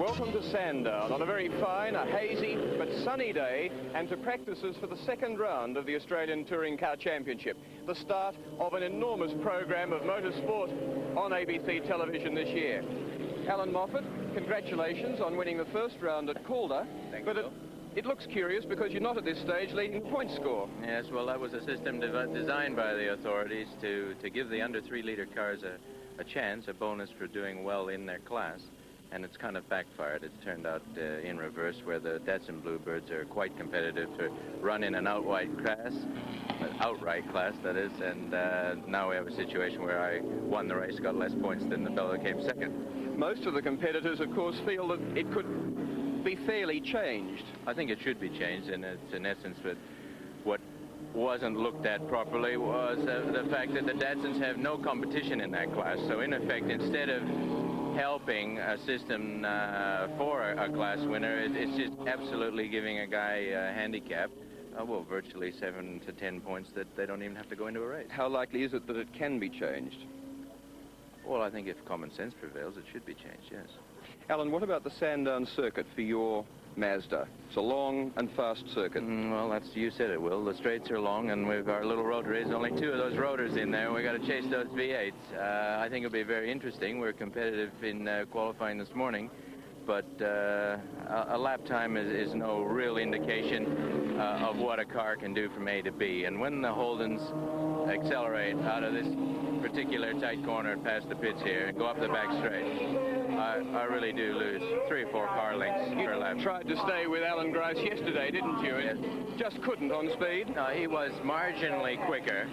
Welcome to Sandown on a very fine, a hazy but sunny day, and to practices for the second round of the Australian Touring Car Championship, the start of an enormous program of motorsport on ABC television this year. Alan Moffat, congratulations on winning the first round at Calder. Thank you, Bill. It looks curious because you're not at this stage leading the point score. Yes, well, that was a system designed by the authorities to give the under 3-litre cars a chance, a bonus for doing well in their class. And it's kind of backfired. It's turned out in reverse, where the Datsun Bluebirds are quite competitive to run in an outright class, that is, and now we have a situation where I won the race, got less points than the fellow that came second. Most of the competitors, of course, feel that it could be fairly changed. I think it should be changed, and it's in essence that what wasn't looked at properly was the fact that the Datsuns have no competition in that class. So in effect, instead of helping a system for a class winner, it's just absolutely giving a guy a handicap, well, virtually 7 to 10 points that they don't even have to go into a race. How likely is it that it can be changed? Well, I think if common sense prevails, it should be changed, yes. Alan, what about the Sandown circuit for your Mazda? It's a long and fast circuit. Well, you said it, Will. The straights are long, and we've our little rotary. There's only 2 of those rotors in there. We got to chase those V8s. I think it'll be very interesting. We're competitive in qualifying this morning, but a lap time is no real indication of what a car can do from A to B. And when the Holdens accelerate out of this particular tight corner past the pits here and go up the back straight, I really do lose 3 or 4 car lengths per lap. You tried to stay with Alan Grice yesterday, didn't you? Yes. And just couldn't on speed? No, he was marginally quicker,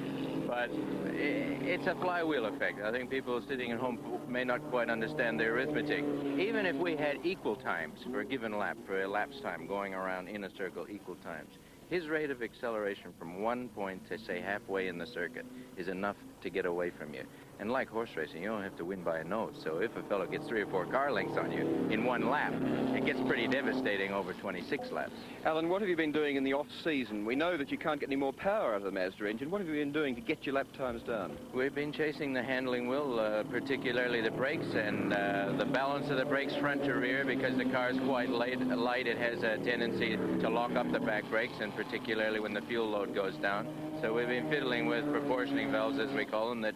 but it's a flywheel effect. I think people sitting at home may not quite understand the arithmetic. Even if we had equal times for a given lap, for a lapse time going around in a circle, equal times, his rate of acceleration from one point to, say, halfway in the circuit is enough to get away from you. And like horse racing, you don't have to win by a nose. So if a fellow gets 3 or 4 car lengths on you in one lap, it gets pretty devastating over 26 laps. Alan, what have you been doing in the off-season? We know that you can't get any more power out of the Mazda engine. What have you been doing to get your lap times down? We've been chasing the handling wheel, particularly the brakes and the balance of the brakes front to rear, because the car's quite light. It has a tendency to lock up the back brakes, and particularly when the fuel load goes down. So we've been fiddling with proportioning valves, as we call them, that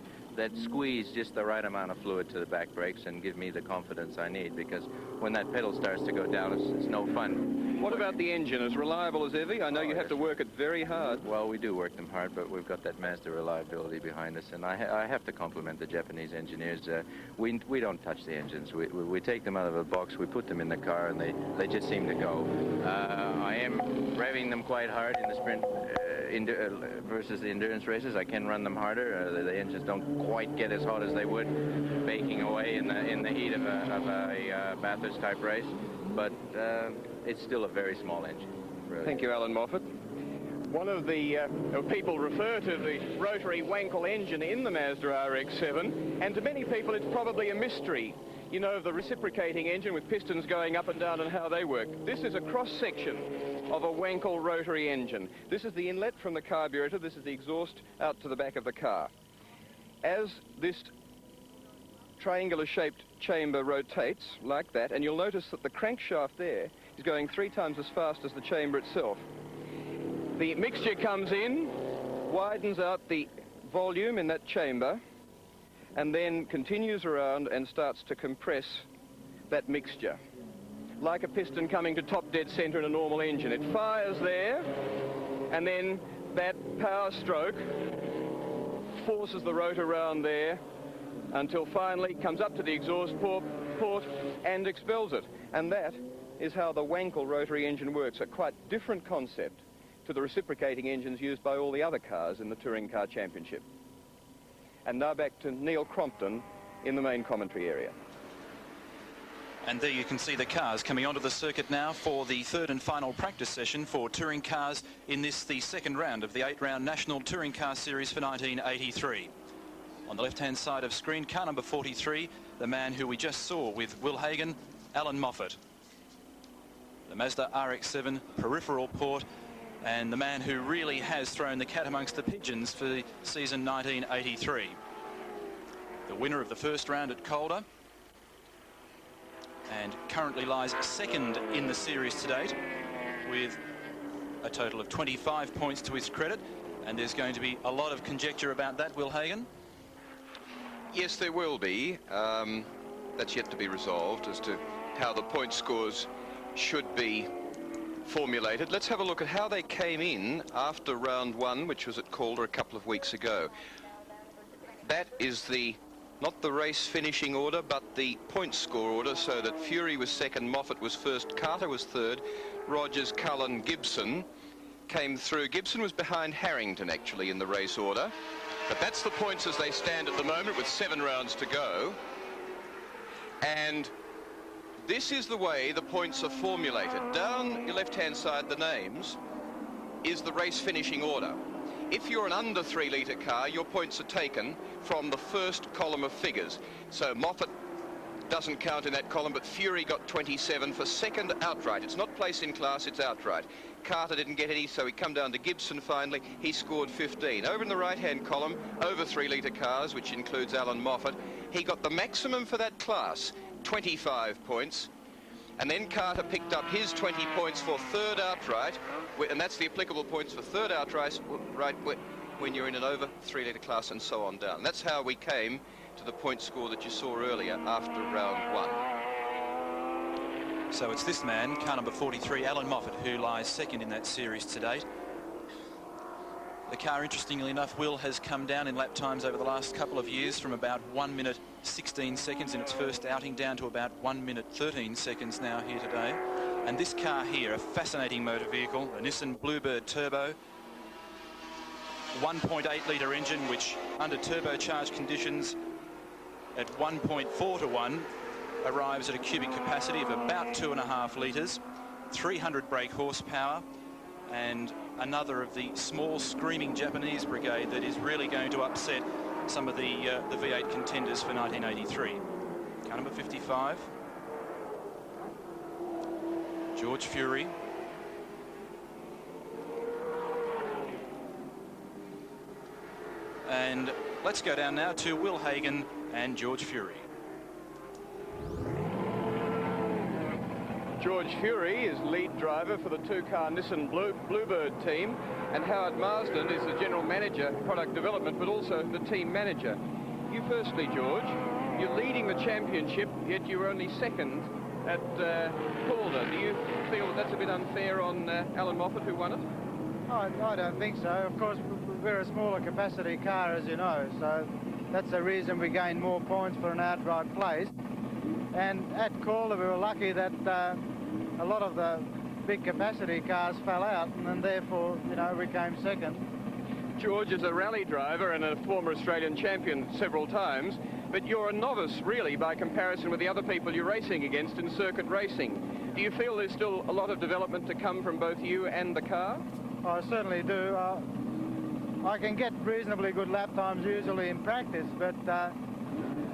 squeeze just the right amount of fluid to the back brakes and give me the confidence I need, because when that pedal starts to go down, it's no fun. What about the engine? As reliable as ever? I know you have to work it very hard. Well, we do work them hard, but we've got that Mazda reliability behind us, and I have to compliment the Japanese engineers. We don't touch the engines. We take them out of the box, we put them in the car, and they just seem to go. I am revving them quite hard in the sprint versus the endurance races. I can run them harder. The engines don't quite get as hot as they would baking away in the heat of a Bathurst type race, but it's still a very small engine. Really. Thank you, Alan Moffat. One of the people refer to the rotary Wankel engine in the Mazda RX-7, and to many people it's probably a mystery. You know, the reciprocating engine with pistons going up and down and how they work. This is a cross-section of a Wankel rotary engine. This is the inlet from the carburetor. This is the exhaust out to the back of the car. As this triangular-shaped chamber rotates like that, and you'll notice that the crankshaft there is going 3 times as fast as the chamber itself. The mixture comes in, widens out the volume in that chamber, and then continues around and starts to compress that mixture, like a piston coming to top dead center in a normal engine. It fires there, and then that power stroke forces the rotor around there until finally it comes up to the exhaust port and expels it. And that is how the Wankel rotary engine works, a quite different concept to the reciprocating engines used by all the other cars in the Touring Car Championship. And now back to Neil Crompton in the main commentary area. And there you can see the cars coming onto the circuit now for the 3rd and final practice session for touring cars in the 2nd round of the 8-round National Touring Car Series for 1983. On the left-hand side of screen, car number 43, the man who we just saw with Will Hagen, Alan Moffat. The Mazda RX-7 peripheral port, and the man who really has thrown the cat amongst the pigeons for the season 1983. The winner of the 1st round at Calder, and currently lies second in the series to date with a total of 25 points to his credit. And there's going to be a lot of conjecture about that, Will Hagan. Yes, there will be. That's yet to be resolved as to how the point scores should be formulated. Let's have a look at how they came in after round one, which was at Calder a couple of weeks ago. That is not the race finishing order, but the point score order, so that Fury was second, Moffat was first, Carter was third, Rogers, Cullen, Gibson came through. Gibson was behind Harrington, actually, in the race order. But that's the points as they stand at the moment with 7 rounds to go. And this is the way the points are formulated. Down your left-hand side, the names, is the race finishing order. If you're an under 3 litre car, your points are taken from the first column of figures. So Moffat doesn't count in that column, but Fury got 27 for second outright. It's not place in class, it's outright. Carter didn't get any, so he come down to Gibson finally. He scored 15. Over in the right-hand column, over 3 litre cars, which includes Alan Moffat, he got the maximum for that class, 25 points. And then Carter picked up his 20 points for third outright, and that's the applicable points for third outright, right, when you're in an over 3 litre class and so on down. That's how we came to the point score that you saw earlier after round one. So it's this man, car number 43, Alan Moffat, who lies second in that series to date. The car, interestingly enough, Will, has come down in lap times over the last couple of years from about 1 minute 16 seconds in its first outing down to about 1 minute 13 seconds now here today. And this car here, a fascinating motor vehicle, a Nissan Bluebird Turbo, 1.8 litre engine, which under turbocharged conditions at 1.4 to 1 arrives at a cubic capacity of about 2.5 litres, 300 brake horsepower, and another of the small screaming Japanese brigade that is really going to upset some of the V8 contenders for 1983. Car number 55, George Fury. And let's go down now to Will Hagan and George Fury. George Fury is lead driver for the 2-car Nissan Bluebird team, and Howard Marsden is the general manager, product development, but also the team manager. You firstly, George, you're leading the championship, yet you're only second at Calder. Do you feel that's a bit unfair on Alan Moffat, who won it? I don't think so. Of course, we're a smaller capacity car, as you know, so that's the reason we gained more points for an outright place. And at Calder, we were lucky that a lot of the big capacity cars fell out, and therefore, you know, we came second. George is a rally driver and a former Australian champion several times, but you're a novice, really, by comparison with the other people you're racing against in circuit racing. Do you feel there's still a lot of development to come from both you and the car? I certainly do. I can get reasonably good lap times usually in practice, but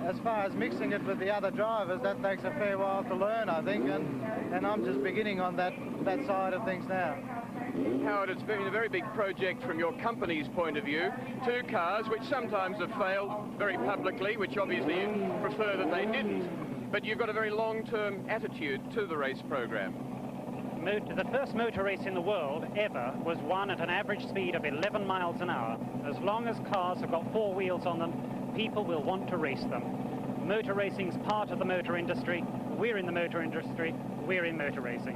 as far as mixing it with the other drivers, that takes a fair while to learn, I think, and I'm just beginning on that side of things now. Howard, it's been a very big project from your company's point of view. 2 cars which sometimes have failed very publicly, which obviously you prefer that they didn't, but you've got a very long-term attitude to the race program. The first motor race in the world ever was won at an average speed of 11 miles an hour. As long as cars have got 4 wheels on them, people will want to race them. Motor racing's part of the motor industry. We're in the motor industry. We're in motor racing.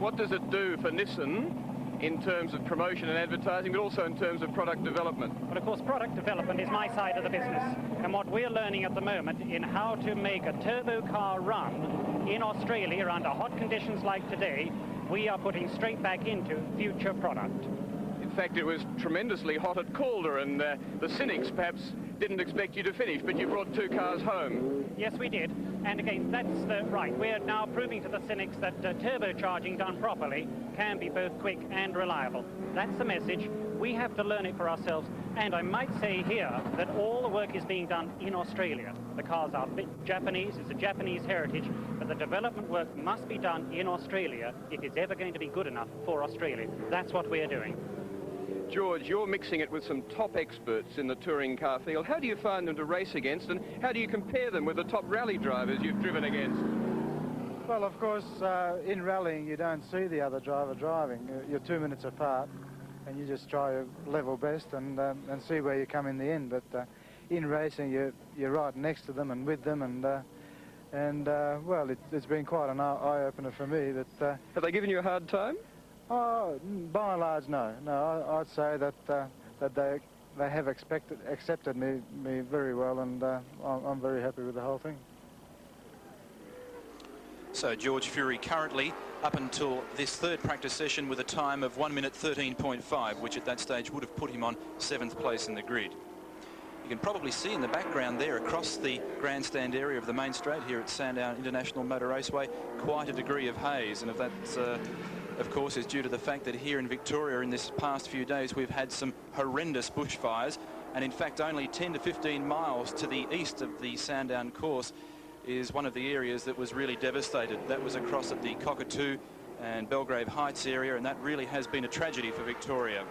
What does it do for Nissan in terms of promotion and advertising, but also in terms of product development? Well, of course, product development is my side of the business. And what we're learning at the moment in how to make a turbo car run in Australia under hot conditions like today, we are putting straight back into future product. In fact, it was tremendously hot at Calder, and the cynics perhaps didn't expect you to finish, but you brought 2 cars home. Yes, we did. And again, that's right. We're now proving to the cynics that turbocharging done properly can be both quick and reliable. That's the message. We have to learn it for ourselves. And I might say here that all the work is being done in Australia. The cars are Japanese, it's a Japanese heritage, but the development work must be done in Australia if it's ever going to be good enough for Australia. That's what we're doing. George, you're mixing it with some top experts in the touring car field. How do you find them to race against, and how do you compare them with the top rally drivers you've driven against? Well, of course, in rallying, you don't see the other driver driving. You're 2 minutes apart, and you just try your level best and see where you come in the end. But in racing, you're right next to them and with them, and well, it's been quite an eye-opener for me. That have they given you a hard time? Oh, by and large, no. No, I'd say that they have accepted me very well, and I'm very happy with the whole thing. So George Fury currently up until this third practice session with a time of 1 minute 13.5, which at that stage would have put him on 7th place in the grid. You can probably see in the background there across the grandstand area of the main straight here at Sandown International Motor Raceway quite a degree of haze, and if that's of course is due to the fact that here in Victoria in this past few days we've had some horrendous bushfires, and in fact only 10 to 15 miles to the east of the Sandown course is one of the areas that was really devastated. That was across at the Cockatoo and Belgrave Heights area, and that really has been a tragedy for Victoria.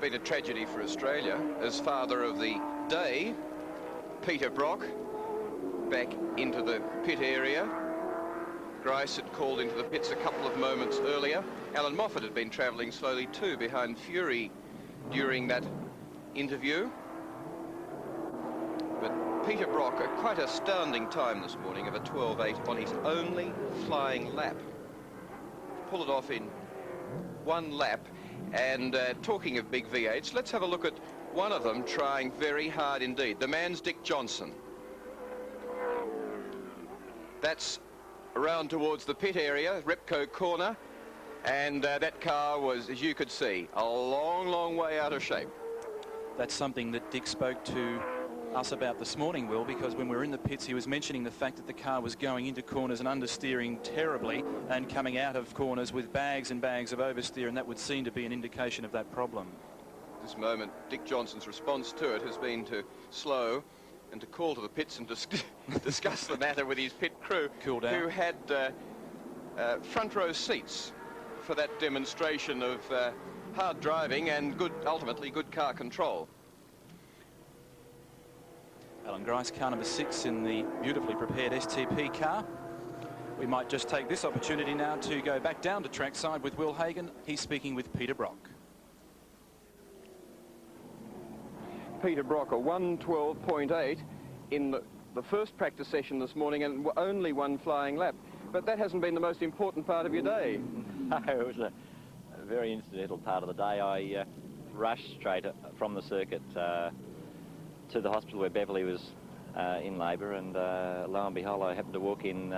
Been a tragedy for Australia, as father of the day, Peter Brock, back into the pit area. Grice had called into the pits a couple of moments earlier. Alan Moffat had been travelling slowly too behind Fury during that interview. But Peter Brock, quite a astounding time this morning of a 12.8 on his only flying lap. Pull it off in one lap. And talking of big V8s, let's have a look at one of them trying very hard indeed. The man's Dick Johnson. That's around towards the pit area, Repco corner, and that car was, as you could see, a long, long way out of shape. That's something that Dick spoke to us about this morning, Will, because when we were in the pits he was mentioning the fact that the car was going into corners and understeering terribly and coming out of corners with bags and bags of oversteer, and that would seem to be an indication of that problem. At this moment, Dick Johnson's response to it has been to slow and to call to the pits and discuss the matter with his pit crew, Cool down. who had front row seats for that demonstration of hard driving and ultimately good car control. Alan Grice, car number 6 in the beautifully prepared STP car. We might just take this opportunity now to go back down to trackside with Will Hagan. He's speaking with Peter Brock. Peter Brock, a 1:12.8 in the first practice session this morning, and only one flying lap. But that hasn't been the most important part of your day. No, it was a very incidental part of the day. I rushed straight from the circuit to the hospital where Beverly was in labour, and lo and behold, I happened to walk in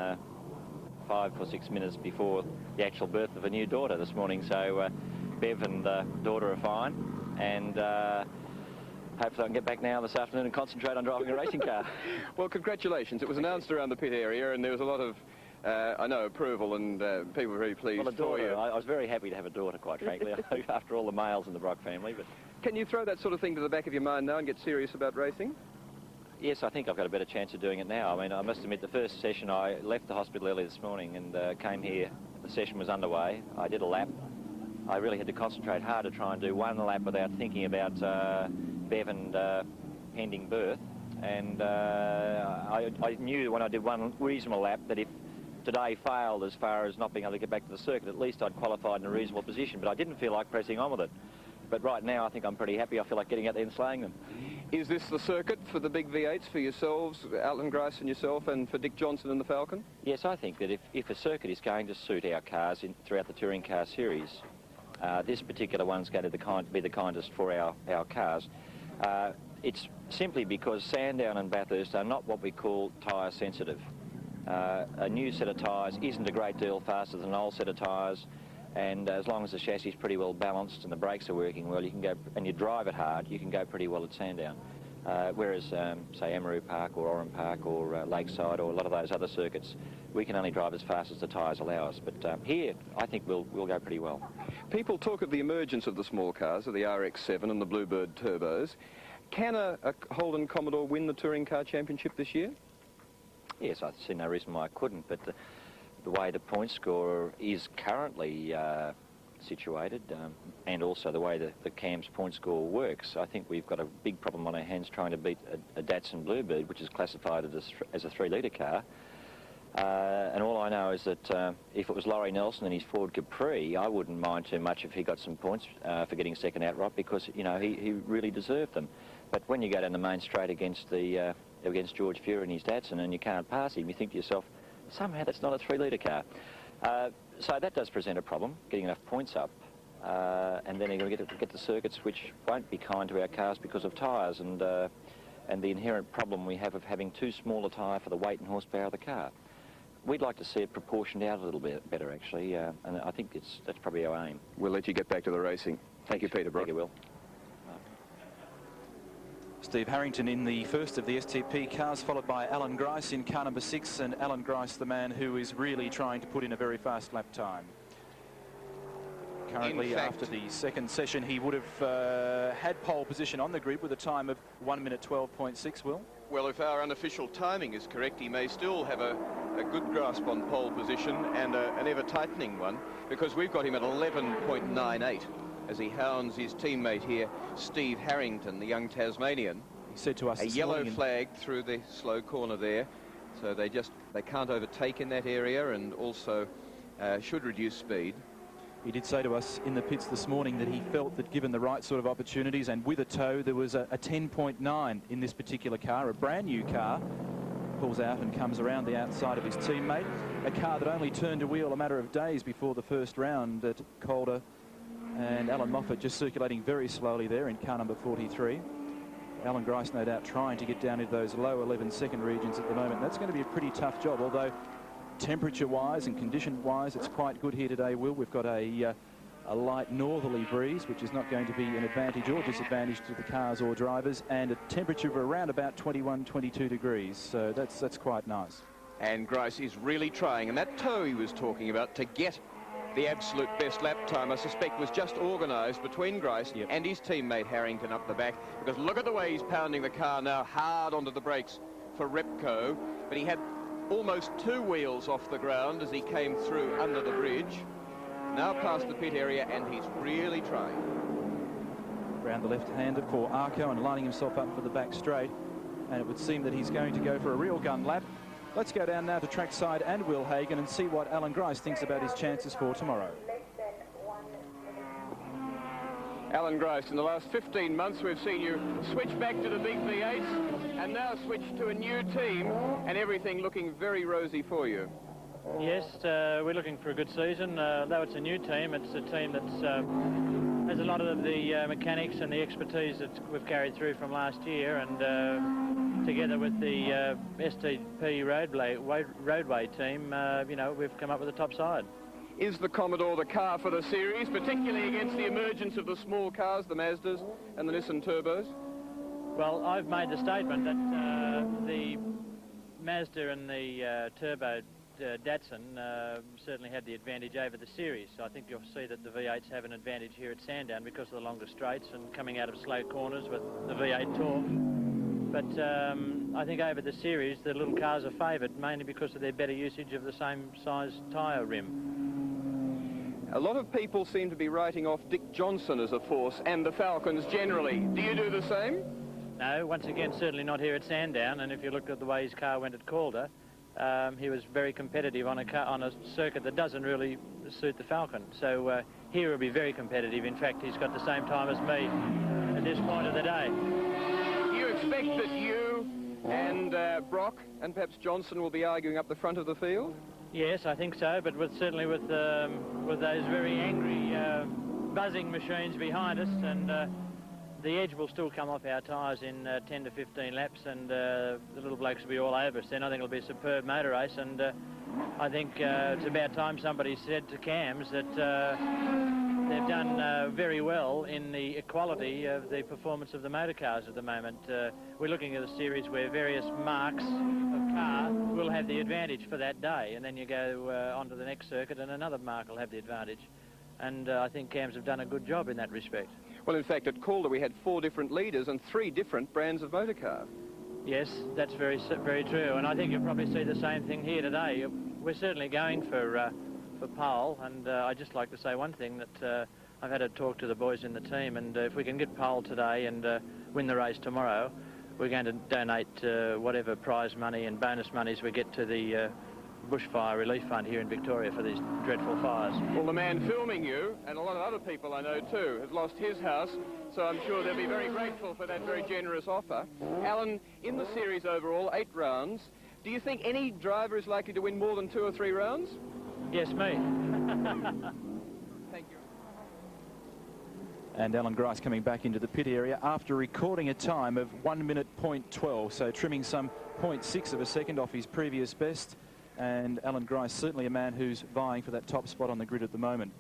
5 or 6 minutes before the actual birth of a new daughter this morning. So Bev and daughter are fine, and hopefully I can get back now this afternoon and concentrate on driving a racing car. Well, congratulations. It was announced around the pit area, and there was a lot of I know, approval, and people were very pleased well, a daughter, for you. I was very happy to have a daughter, quite frankly, after all the males in the Brock family. But can you throw that sort of thing to the back of your mind now and get serious about racing? yes, I think I've got a better chance of doing it now. I mean, I must admit, the first session, I left the hospital early this morning and came here. The session was underway. I did a lap. I really had to concentrate hard to try and do one lap without thinking about Bev and pending birth. And I knew when I did one reasonable lap that if today failed as far as not being able to get back to the circuit, at least I'd qualified in a reasonable position. But I didn't feel like pressing on with it. But right now, I think I'm pretty happy. I feel like getting out there and slaying them. Is this the circuit for the big V8s for yourselves, Alan Grice and yourself, and for Dick Johnson and the Falcon? Yes, I think that if a circuit is going to suit our cars throughout the touring car series, this particular one's going to be the kindest for our cars. It's simply because Sandown and Bathurst are not what we call tyre sensitive. A new set of tyres isn't a great deal faster than an old set of tyres, and as long as the chassis is pretty well balanced and the brakes are working well, you can go, and you drive it hard, you can go pretty well at Sandown. Whereas, say, Emerald Park or Oran Park or Lakeside or a lot of those other circuits, we can only drive as fast as the tyres allow us. But here, I think we'll go pretty well. People talk of the emergence of the small cars, of the RX-7 and the Bluebird turbos. Can a Holden Commodore win the Touring Car Championship this year? Yes, I see no reason why I couldn't, but the way the point score is currently situated, and also the way the CAM's point score works, I think we've got a big problem on our hands trying to beat a Datsun Bluebird, which is classified as a 3-litre car. And all I know is that if it was Laurie Nelson and his Ford Capri, I wouldn't mind too much if he got some points for getting second outright, because, you know, he really deserved them. But when you go down the main straight against George Fury and his Datsun and you can't pass him, you think to yourself, somehow that's not a 3-litre car. So that does present a problem, getting enough points up. And then you're going to get the circuits which won't be kind to our cars because of tyres and the inherent problem we have of having too small a tyre for the weight and horsepower of the car. We'd like to see it proportioned out a little bit better, actually, and I think that's probably our aim. We'll let you get back to the racing. Thank you, Peter Brock. Thank you, Will. Steve Harrington in the first of the STP cars, followed by Alan Grice in car number 6, and Alan Grice, the man who is really trying to put in a very fast lap time. Currently, after the second session, he would have had pole position on the grid with a time of 1 minute 12.6, Will. Well, if our unofficial timing is correct, he may still have a good grasp on pole position and an ever-tightening one, because we've got him at 11.98 as he hounds his teammate here, Steve Harrington, the young Tasmanian. He said to us a yellow flag through the slow corner there, so they can't overtake in that area, and also should reduce speed. He did say to us in the pits this morning that he felt that given the right sort of opportunities and with a tow, there was a 10.9 in this particular car, a brand new car. Pulls out and comes around the outside of his teammate. A car that only turned a wheel a matter of days before the first round at Calder. And Alan Moffat just circulating very slowly there in car number 43. Alan Grice, no doubt, trying to get down into those low 11-second regions at the moment. That's going to be a pretty tough job, although temperature-wise and condition-wise, it's quite good here today, Will. We've got a light northerly breeze, which is not going to be an advantage or disadvantage to the cars or drivers, and a temperature of around about 21, 22 degrees. So that's quite nice. And Grice is really trying, and that tow he was talking about to get the absolute best lap time, I suspect, was just organised between Grice and his teammate Harrington up the back, because look at the way he's pounding the car now hard onto the brakes for Repco, but he had almost 2 wheels off the ground as he came through under the bridge. Now past the pit area, and he's really trying. Round the left-hander for Arco and lining himself up for the back straight, and it would seem that he's going to go for a real gun lap. Let's go down now to trackside and Will Hagan and see what Alan Grice thinks about his chances for tomorrow. Alan Grice, in the last 15 months we've seen you switch back to the big V8s and now switch to a new team, and everything looking very rosy for you. Yes, we're looking for a good season. Though it's a new team, it's a team that has a lot of the mechanics and the expertise that we've carried through from last year, and together with the STP roadway team, you know, we've come up with a top side. Is the Commodore the car for the series, particularly against the emergence of the small cars, the Mazdas and the Nissan Turbos? Well, I've made the statement that the Mazda and the Turbo Datsun certainly had the advantage over the series. I think you'll see that the V8s have an advantage here at Sandown because of the longer straights and coming out of slow corners with the V8 torque. But I think over the series, the little cars are favoured, mainly because of their better usage of the same size tyre rim. A lot of people seem to be writing off Dick Johnson as a force, and the Falcons generally. Do you do the same? No, once again, certainly not here at Sandown, and if you looked at the way his car went at Calder, he was very competitive on a circuit that doesn't really suit the Falcon. So here he'll be very competitive. In fact, he's got the same time as me at this point of the day. Do you expect that you and Brock and perhaps Johnson will be arguing up the front of the field? Yes, I think so, but certainly with those very angry buzzing machines behind us, and the edge will still come off our tyres in 10 to 15 laps, and the little blokes will be all over us then. I think it'll be a superb motor race, and I think it's about time somebody said to Cams that they've done very well in the equality of the performance of the motor cars at the moment. We're looking at a series where various marks of car will have the advantage for that day, and then you go on to the next circuit and another mark will have the advantage. And I think Cams have done a good job in that respect. Well, in fact, at Calder we had 4 different leaders and 3 different brands of motor car. Yes, that's very true, and I think you'll probably see the same thing here today. We're certainly going for pole, and I'd just like to say one thing, that I've had a talk to the boys in the team, and if we can get pole today and win the race tomorrow, we're going to donate whatever prize money and bonus monies we get to the Bushfire Relief Fund here in Victoria for these dreadful fires. Well, the man filming you, and a lot of other people I know too, has lost his house, so I'm sure they'll be very grateful for that very generous offer. Alan, in the series overall, 8 rounds, do you think any driver is likely to win more than 2 or 3 rounds? Yes, me. Thank you. And Alan Grice coming back into the pit area after recording a time of 1 minute .12, so trimming some 0.6 of a second off his previous best. And Alan Grice, certainly a man who's vying for that top spot on the grid at the moment.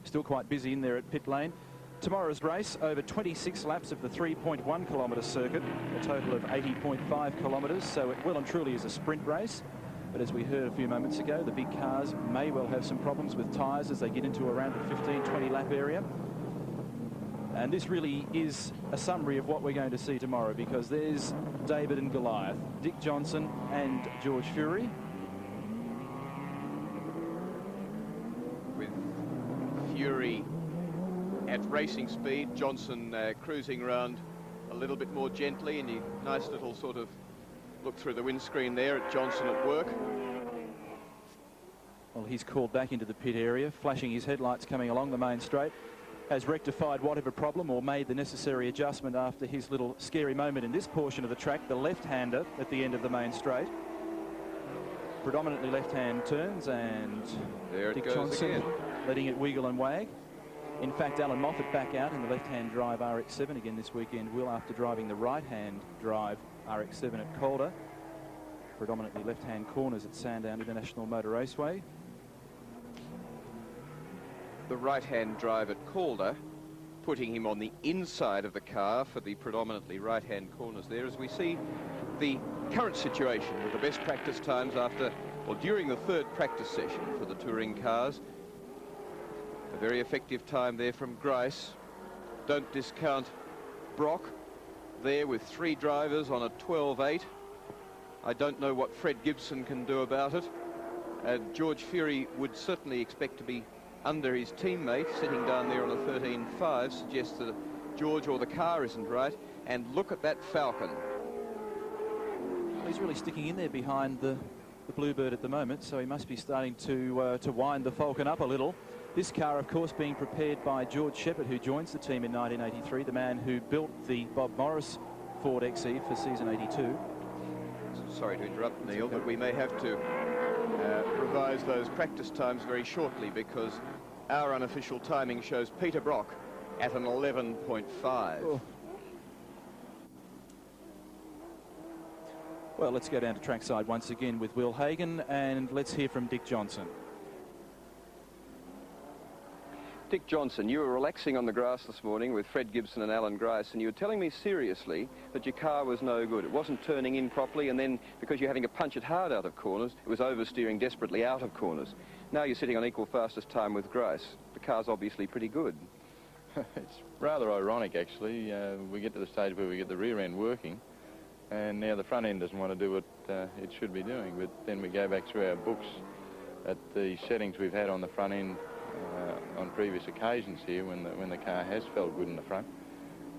Still quite busy in there at pit lane. Tomorrow's race, over 26 laps of the 3.1 kilometre circuit, a total of 80.5 kilometres, so it well and truly is a sprint race. But as we heard a few moments ago, the big cars may well have some problems with tyres as they get into around the 15-20 lap area. And this really is a summary of what we're going to see tomorrow, because there's David and Goliath, Dick Johnson and George Fury. Fury at racing speed, Johnson cruising around a little bit more gently, and a nice little sort of look through the windscreen there at Johnson at work. Well, he's called back into the pit area, flashing his headlights coming along the main straight, has rectified whatever problem or made the necessary adjustment after his little scary moment in this portion of the track, the left-hander at the end of the main straight. Predominantly left-hand turns, and there Dick it goes Johnson again, letting it wiggle and wag. In fact, Alan Moffat back out in the left-hand drive RX-7 again this weekend, will, after driving the right-hand drive RX-7 at Calder. Predominantly left-hand corners at Sandown International Motor Raceway. the right-hand drive at Calder, putting him on the inside of the car for the predominantly right-hand corners there, as we see the current situation with the best practice times after, well, during the third practice session for the touring cars. A very effective time there from Grice. Don't discount Brock there with 3 drivers on a 12.8. I don't know what Fred Gibson can do about it. George Fury would certainly expect to be under his teammate, sitting down there on a 13.5, suggests that George or the car isn't right. And look at that Falcon. Well, he's really sticking in there behind the Bluebird at the moment, so he must be starting to wind the Falcon up a little. This car, of course, being prepared by George Shepherd, who joins the team in 1983, the man who built the Bob Morris Ford XE for season 82. Sorry to interrupt, Neil, but we may have to revise those practice times very shortly, because our unofficial timing shows Peter Brock at an 11.5. Oh. Well, let's go down to trackside once again with Will Hagan, and let's hear from Dick Johnson. Dick Johnson, you were relaxing on the grass this morning with Fred Gibson and Alan Grice, and you were telling me seriously that your car was no good. It wasn't turning in properly, and then because you're having to punch it hard out of corners, it was oversteering desperately out of corners. Now you're sitting on equal fastest time with Grice. The car's obviously pretty good. It's rather ironic, actually. We get to the stage where we get the rear end working, and now the front end doesn't want to do what it should be doing. But then we go back through our books at the settings we've had on the front end on previous occasions here when the car has felt good in the front,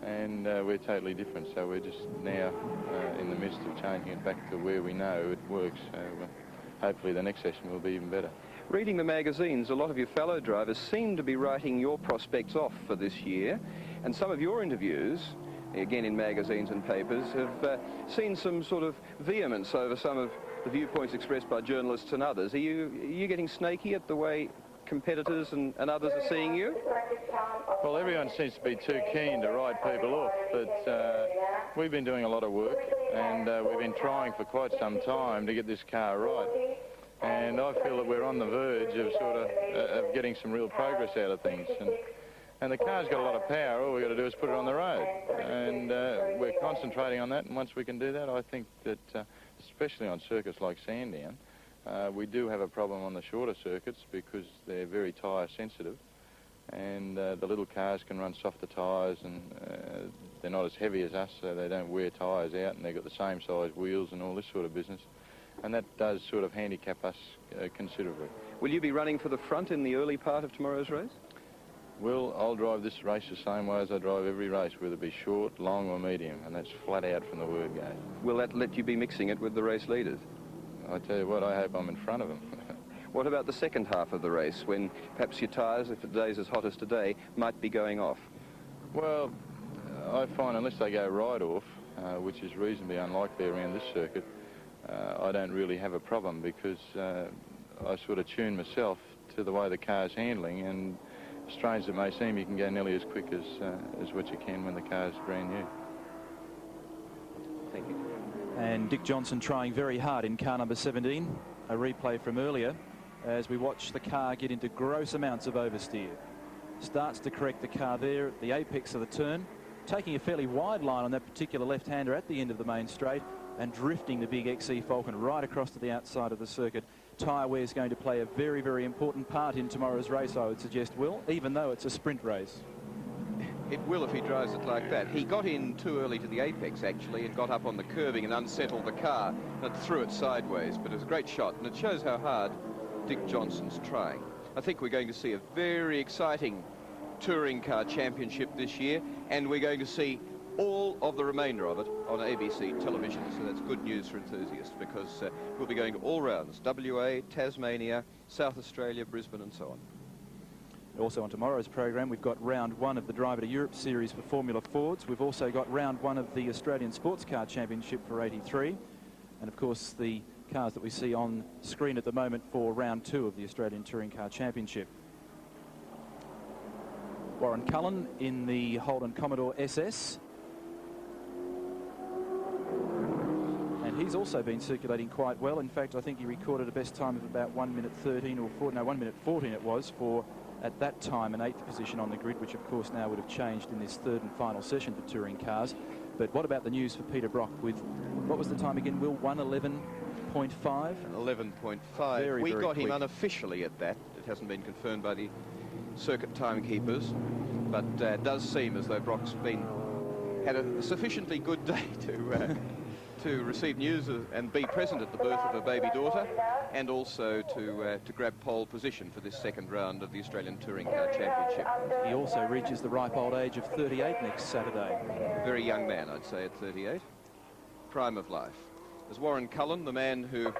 and we're totally different. So we're just now in the midst of changing it back to where we know it works. Hopefully the next session will be even better. Reading the magazines, a lot of your fellow drivers seem to be writing your prospects off for this year, and some of your interviews, again in magazines and papers, have seen some sort of vehemence over some of the viewpoints expressed by journalists and others. Are you getting snaky at the way competitors and others are seeing you? Well, everyone seems to be too keen to write people off, but we've been doing a lot of work, and we've been trying for quite some time to get this car right. And I feel that we're on the verge of of getting some real progress out of things. And the car's got a lot of power. All we've got to do is put it on the road. And we're concentrating on that, and once we can do that, I think that, especially on circuits like Sandown, we do have a problem on the shorter circuits because they're very tyre sensitive, and the little cars can run softer tyres, and they're not as heavy as us, so they don't wear tyres out, and they've got the same size wheels and all this sort of business, and that does sort of handicap us considerably. Will you be running for the front in the early part of tomorrow's race? Well, I'll drive this race the same way as I drive every race, whether it be short, long or medium, and that's flat out from the word go. Will that let you be mixing it with the race leaders? I tell you what, I hope I'm in front of them. What about the second half of the race, when perhaps your tyres, if the day's as hot as today, might be going off? Well, I find unless they go right off, which is reasonably unlikely around this circuit, I don't really have a problem, because I sort of tune myself to the way the car's handling, and strange as it may seem, you can go nearly as quick as what you can when the car's brand new. Thank you. And Dick Johnson trying very hard in car number 17. A replay from earlier as we watch the car get into gross amounts of oversteer. Starts to correct the car there at the apex of the turn, taking a fairly wide line on that particular left-hander at the end of the main straight, and drifting the big XE Falcon right across to the outside of the circuit. Tyre wear is going to play a very, very important part in tomorrow's race, I would suggest, Will, even though it's a sprint race. It will if he drives it like that. He got in too early to the apex, actually, and got up on the curbing and unsettled the car and threw it sideways, but it was a great shot, and it shows how hard Dick Johnson's trying. I think we're going to see a very exciting touring car championship this year, and we're going to see all of the remainder of it on ABC television, so that's good news for enthusiasts, because we'll be going all rounds: WA, Tasmania, South Australia, Brisbane and so on. Also on tomorrow's program, we've got round 1 of the Driver to Europe series for Formula Fords. We've also got round 1 of the Australian Sports Car Championship for 83, and of course the cars that we see on screen at the moment for round 2 of the Australian Touring Car Championship. Warren Cullen in the Holden Commodore SS. And he's also been circulating quite well. In fact, I think he recorded a best time of about 1 minute 13 or 14, no, 1 minute 14 it was, for at that time an 8th position on the grid, which of course now would have changed in this 3rd and final session for touring cars. But what about the news for Peter Brock with, what was the time again, Will? 1:11.5? 11.5. We got him unofficially at that. It hasn't been confirmed by the circuit timekeepers, but it does seem as though Brock's had a sufficiently good day to receive news and be present at the birth of her baby daughter, and also to grab pole position for this second round of the Australian Touring Car Championship. He also reaches the ripe old age of 38 next Saturday. Very young man, I'd say, at 38. Prime of life. There's Warren Cullen, the man who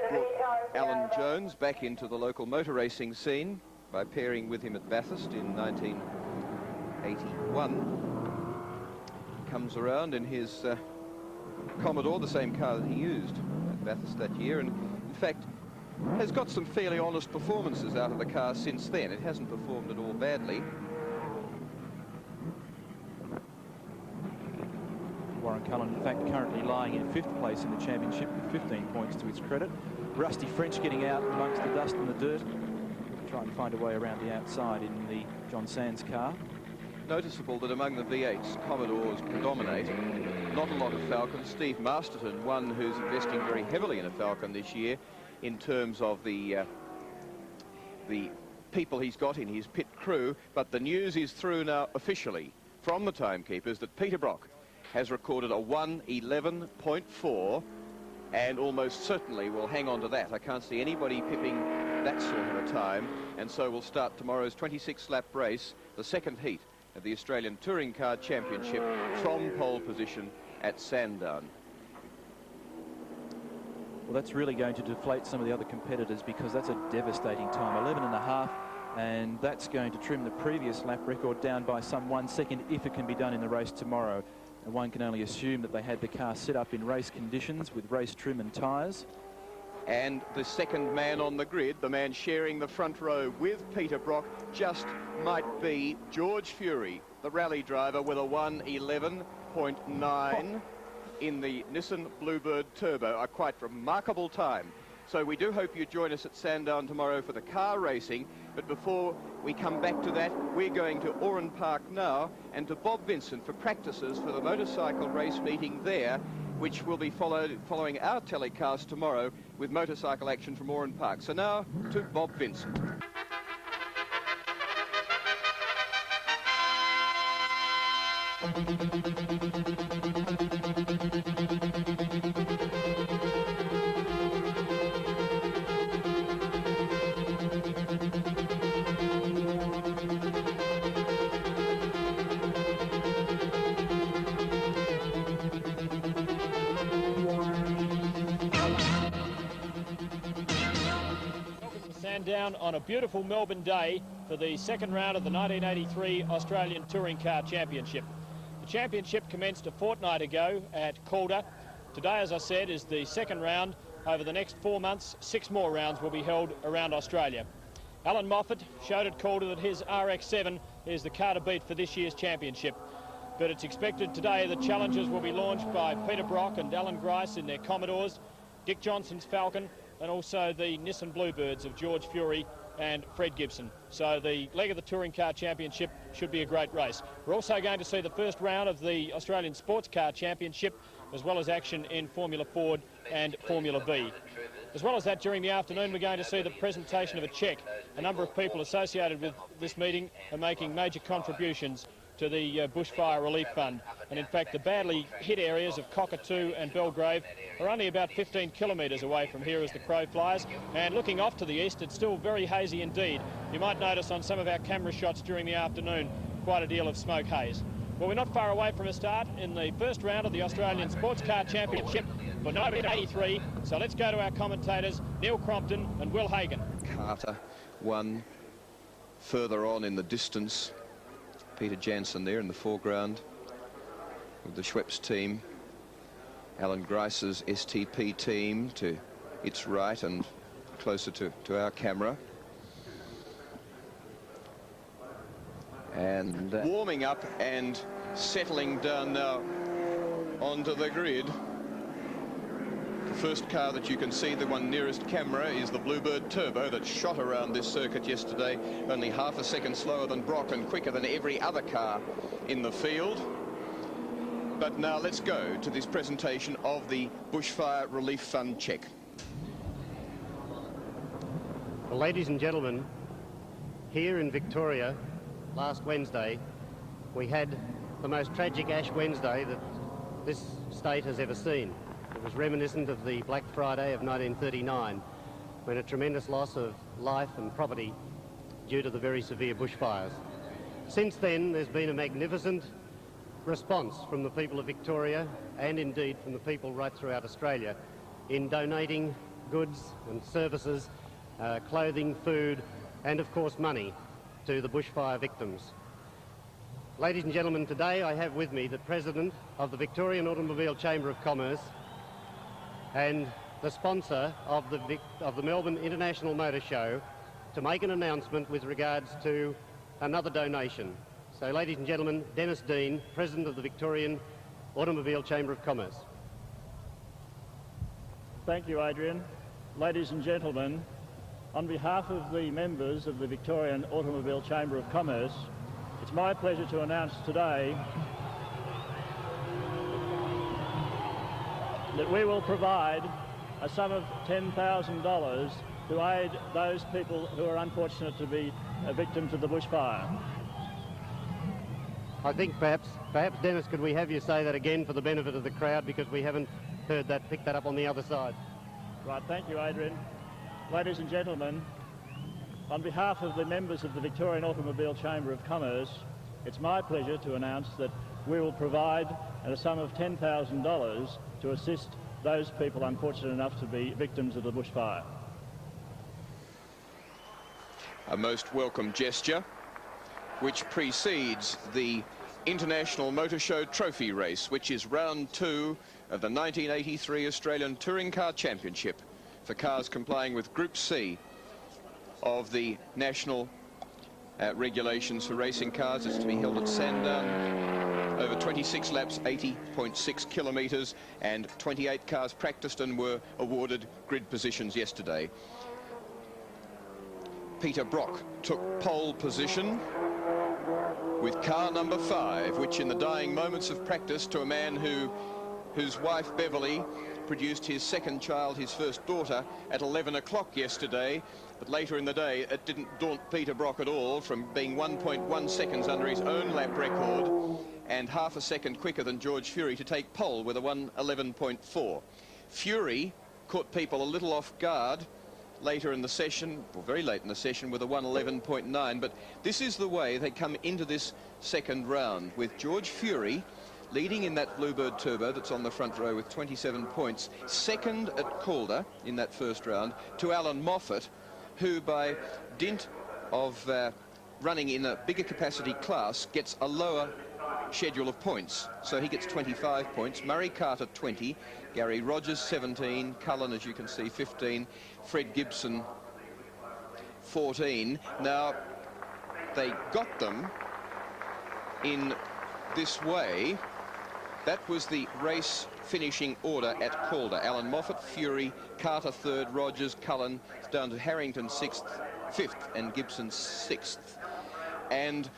brought Alan Jones back into the local motor racing scene by pairing with him at Bathurst in 1981. Comes around in his Commodore, the same car that he used at Bathurst that year, and in fact has got some fairly honest performances out of the car since then. It hasn't performed at all badly. Warren Cullen, in fact, currently lying in 5th place in the championship with 15 points to his credit. Rusty French getting out amongst the dust and the dirt, trying to find a way around the outside in the John Sands car. Noticeable that among the V8s, Commodores predominate. Not a lot of Falcons. Steve Masterton, one who's investing very heavily in a Falcon this year in terms of the people he's got in his pit crew. But the news is through now officially from the timekeepers that Peter Brock has recorded a 1:11.4 and almost certainly will hang on to that. I can't see anybody pipping that sort of a time, and so we'll start tomorrow's 26-lap race, the second heat of the Australian Touring Car Championship, from pole position at Sandown. Well, that's really going to deflate some of the other competitors, because that's a devastating time, 11.5, and that's going to trim the previous lap record down by some 1 second if it can be done in the race tomorrow. And one can only assume that they had the car set up in race conditions with race trim and tyres. And the second man on the grid, the man sharing the front row with Peter Brock, just might be George Fury, the rally driver, with a 1:11.9 in the Nissan Bluebird Turbo, a quite remarkable time. So we do hope you join us at Sandown tomorrow for the car racing. But before we come back to that, we're going to Oran Park now and to Bob Vincent for practices for the motorcycle race meeting there, which will be following our telecast tomorrow with motorcycle action from Oran Park. So now to Bob Vincent. Sandown on a beautiful Melbourne day for the second round of the 1983 Australian Touring Car Championship. The championship commenced a fortnight ago at Calder. Today, as I said, is the second round. Over the next 4 months, 6 more rounds will be held around Australia. Alan Moffat showed at Calder that his RX-7 is the car to beat for this year's championship. But it's expected today that challenges will be launched by Peter Brock and Alan Grice in their Commodores, Dick Johnson's Falcon, and also the Nissan Bluebirds of George Fury and Fred Gibson. So the leg of the Touring Car Championship should be a great race. We're also going to see the first round of the Australian Sports Car Championship, as well as action in Formula Ford and Formula V. As well as that, during the afternoon, we're going to see the presentation of a cheque. A number of people associated with this meeting are making major contributions to the Bushfire Relief Fund. And in fact, the badly hit areas of Cockatoo and Belgrave are only about 15 kilometres away from here as the crow flies. And looking off to the east, it's still very hazy indeed. You might notice on some of our camera shots during the afternoon quite a deal of smoke haze. Well, we're not far away from a start in the first round of the Australian Sports Car Championship for 1983. So let's go to our commentators, Neil Crompton and Will Hagan. Carter won. Further on in the distance, Peter Jansen there in the foreground with the Schweppes team. Alan Grice's STP team to its right and closer to our camera. And warming up and settling down now onto the grid. The first car that you can see, the one nearest camera, is the Bluebird Turbo that shot around this circuit yesterday, only half a second slower than Brock and quicker than every other car in the field. But now let's go to this presentation of the Bushfire Relief Fund cheque. Well, ladies and gentlemen, here in Victoria last Wednesday, we had the most tragic Ash Wednesday that this state has ever seen. It was reminiscent of the Black Friday of 1939, when a tremendous loss of life and property due to the very severe bushfires. Since then, there's been a magnificent response from the people of Victoria, and indeed from the people right throughout Australia, in donating goods and services, clothing, food, and of course money to the bushfire victims. Ladies and gentlemen, today I have with me the President of the Victorian Automobile Chamber of Commerce and the sponsor of the Melbourne International Motor Show to make an announcement with regards to another donation. So, ladies and gentlemen, Dennis Dean, President of the Victorian Automobile Chamber of Commerce. Thank you, Adrian. Ladies and gentlemen, on behalf of the members of the Victorian Automobile Chamber of Commerce, it's my pleasure to announce today that we will provide a sum of $10,000 to aid those people who are unfortunate to be victims of the bushfire. I think perhaps Dennis, could we have you say that again for the benefit of the crowd, because we haven't heard that, picked that up on the other side. Right, thank you, Adrian. Ladies and gentlemen, on behalf of the members of the Victorian Automobile Chamber of Commerce, it's my pleasure to announce that we will provide a sum of $10,000 to assist those people unfortunate enough to be victims of the bushfire. A most welcome gesture, which precedes the International Motor Show Trophy Race, which is round 2 of the 1983 Australian Touring Car Championship for cars complying with Group C of the national regulations for racing cars. It's to be held at Sandown. Over 26 laps, 80.6 kilometres, and 28 cars practiced and were awarded grid positions yesterday. Peter Brock took pole position with car number 5, which in the dying moments of practice to a man whose wife Beverly produced his second child, his first daughter, at 11 o'clock yesterday. But later in the day, it didn't daunt Peter Brock at all, from being 1.1 seconds under his own lap record and half a second quicker than George Fury to take pole with a 1:11.4. Fury caught people a little off guard later in the session, or very late in the session, with a 1:11.9. But this is the way they come into this second round, with George Fury leading in that Bluebird Turbo that's on the front row with 27 points, second at Calder in that first round to Alan Moffat, who by dint of running in a bigger capacity class gets a lower schedule of points. So he gets 25 points. Murray Carter 20, Gary Rogers 17, Cullen, as you can see, 15, Fred Gibson 14. Now they got them in this way. That was the race finishing order at Calder. Alan Moffat, Fury, Carter 3rd, Rogers, Cullen, down to Harrington 5th, and Gibson 6th. And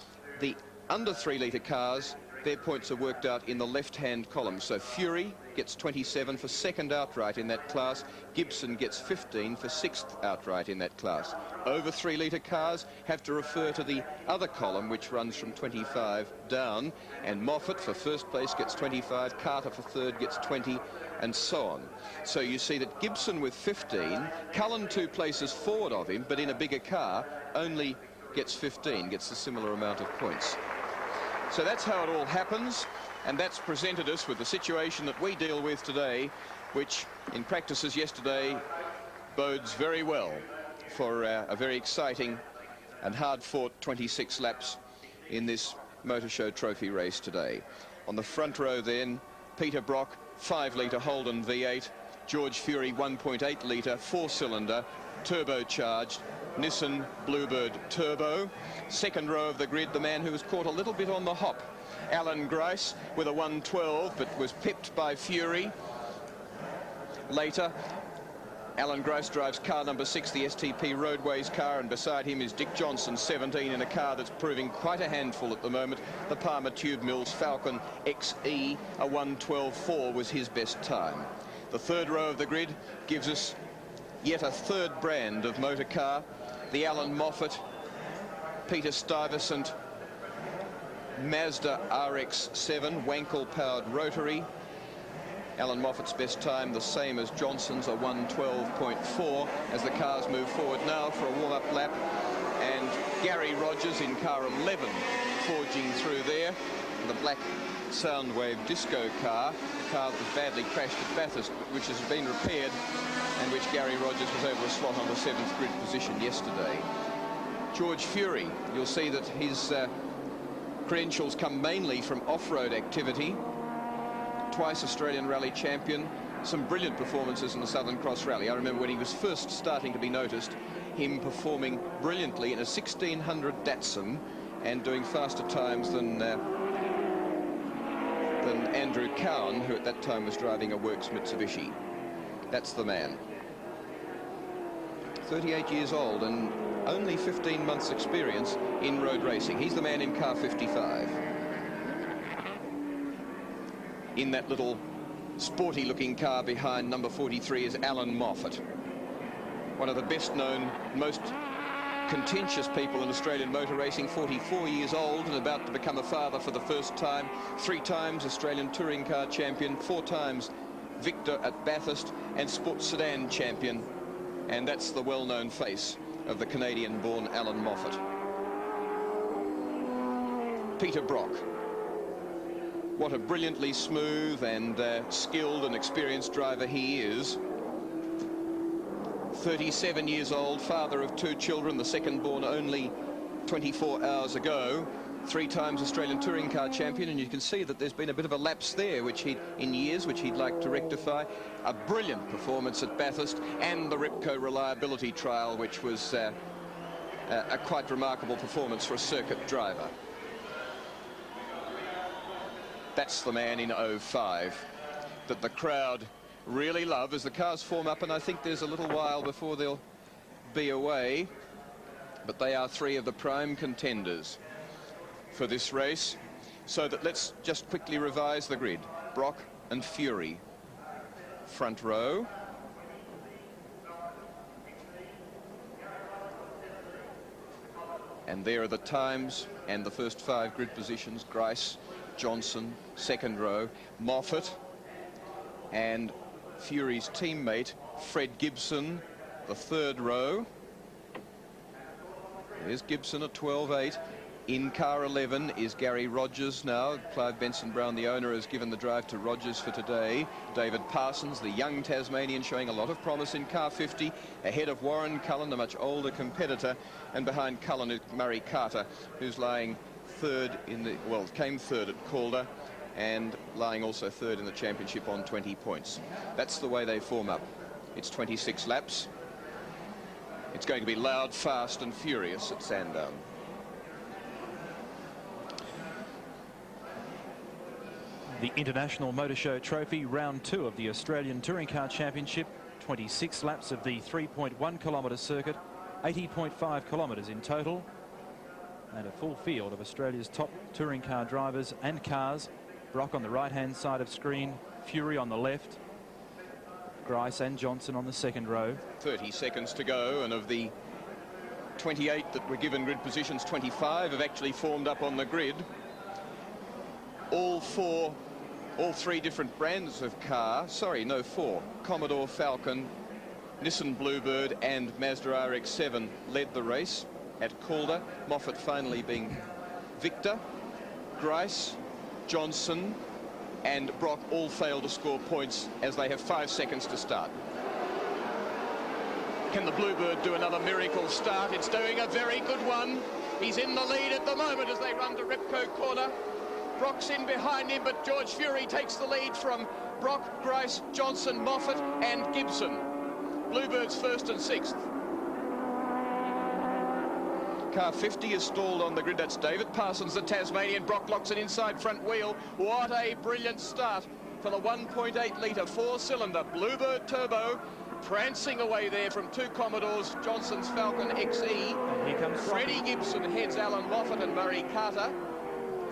the under 3 litre cars, their points are worked out in the left-hand column. So Fury gets 27 for 2nd outright in that class. Gibson gets 15 for 6th outright in that class. Over 3 litre cars have to refer to the other column, which runs from 25 down. And Moffat for 1st place gets 25, Carter for 3rd gets 20, and so on. So you see that Gibson with 15, Cullen 2 places forward of him, but in a bigger car, only gets 15, gets a similar amount of points. So that's how it all happens, and that's presented us with the situation that we deal with today, which in practices yesterday bodes very well for a very exciting and hard-fought 26 laps in this Motor Show Trophy race today. On the front row then, Peter Brock, 5 litre Holden V8, George Fury 1.8 litre 4-cylinder turbocharged Nissan Bluebird Turbo. 2nd row of the grid, the man who was caught a little bit on the hop, Alan Grice, with a 112, but was pipped by Fury. Later, Alan Grice drives car number 6, the STP Roadways car, and beside him is Dick Johnson, 17, in a car that's proving quite a handful at the moment. The Palmer Tube Mills Falcon XE, a 112.4 was his best time. The 3rd row of the grid gives us yet a 3rd brand of motor car, the Alan Moffat, Peter Stuyvesant Mazda RX-7 Wankel-powered Rotary. Alan Moffat's best time the same as Johnson's, a 112.4, as the cars move forward now for a warm-up lap. And Gary Rogers in car 11 forging through there. The black Soundwave disco car, the car that was badly crashed at Bathurst, which has been repaired, and which Gary Rogers was able to slot on the 7th grid position yesterday. George Fury, you'll see that his credentials come mainly from off-road activity. Twice Australian Rally champion, some brilliant performances in the Southern Cross Rally. I remember when he was first starting to be noticed, him performing brilliantly in a 1600 Datsun and doing faster times than Andrew Cowan, who at that time was driving a Works Mitsubishi. That's the man. 38 years old and only 15 months experience in road racing. He's the man in car 55. In that little sporty looking car behind number 43 is Alan Moffat, one of the best known, most contentious people in Australian motor racing, 44 years old and about to become a father for the first time, 3 times Australian touring car champion, 4 times victor at Bathurst and sports sedan champion. And that's the well-known face of the Canadian-born Alan Moffat. Peter Brock. What a brilliantly smooth and skilled and experienced driver he is. 37 years old, father of 2 children, the second born only 24 hours ago. 3 times Australian touring car champion, and you can see that there's been a bit of a lapse there which he'd like to rectify. A brilliant performance at Bathurst and the Ripco reliability trial, which was a quite remarkable performance for a circuit driver. That's the man in 05 that the crowd really love as the cars form up, and I think there's a little while before they'll be away, but they are 3 of the prime contenders for this race. So that let's just quickly revise the grid. Brock and Fury, front row. And there are the times and the first 5 grid positions. Grice, Johnson, second row, Moffat, and Fury's teammate, Fred Gibson, the 3rd row. There's Gibson at 12.8. In car 11 is Gary Rogers now. Clive Benson-Brown, the owner, has given the drive to Rogers for today. David Parsons, the young Tasmanian, showing a lot of promise in car 50, ahead of Warren Cullen, a much older competitor, and behind Cullen is Murray Carter, who's lying third in the, well, came third at Calder, and lying also third in the championship on 20 points. That's the way they form up. It's 26 laps. It's going to be loud, fast and furious at Sandown. The International Motor Show Trophy, round 2 of the Australian Touring Car Championship, 26 laps of the 3.1 kilometre circuit, 80.5 kilometres in total, and a full field of Australia's top touring car drivers and cars. Brock on the right-hand side of screen, Fury on the left, Grice and Johnson on the second row. 30 seconds to go, and of the 28 that were given grid positions, 25 have actually formed up on the grid. All three different brands of car, sorry, no, 4. Commodore, Falcon, Nissan Bluebird and Mazda RX-7 led the race at Calder. Moffat finally being victor. Grice, Johnson and Brock all failed to score points as they have 5 seconds to start. Can the Bluebird do another miracle start? It's doing a very good one. He's in the lead at the moment as they run to Repco corner. Brock's in behind him, but George Fury takes the lead from Brock, Grice, Johnson, Moffat and Gibson. Bluebirds first and 6th. Car 50 is stalled on the grid. That's David Parsons, the Tasmanian. Brock locks an inside front wheel. What a brilliant start for the 1.8 litre 4-cylinder Bluebird turbo. Prancing away there from 2 Commodores, Johnson's Falcon XE. And here comes Freddie Gibson heads Alan Moffat and Murray Carter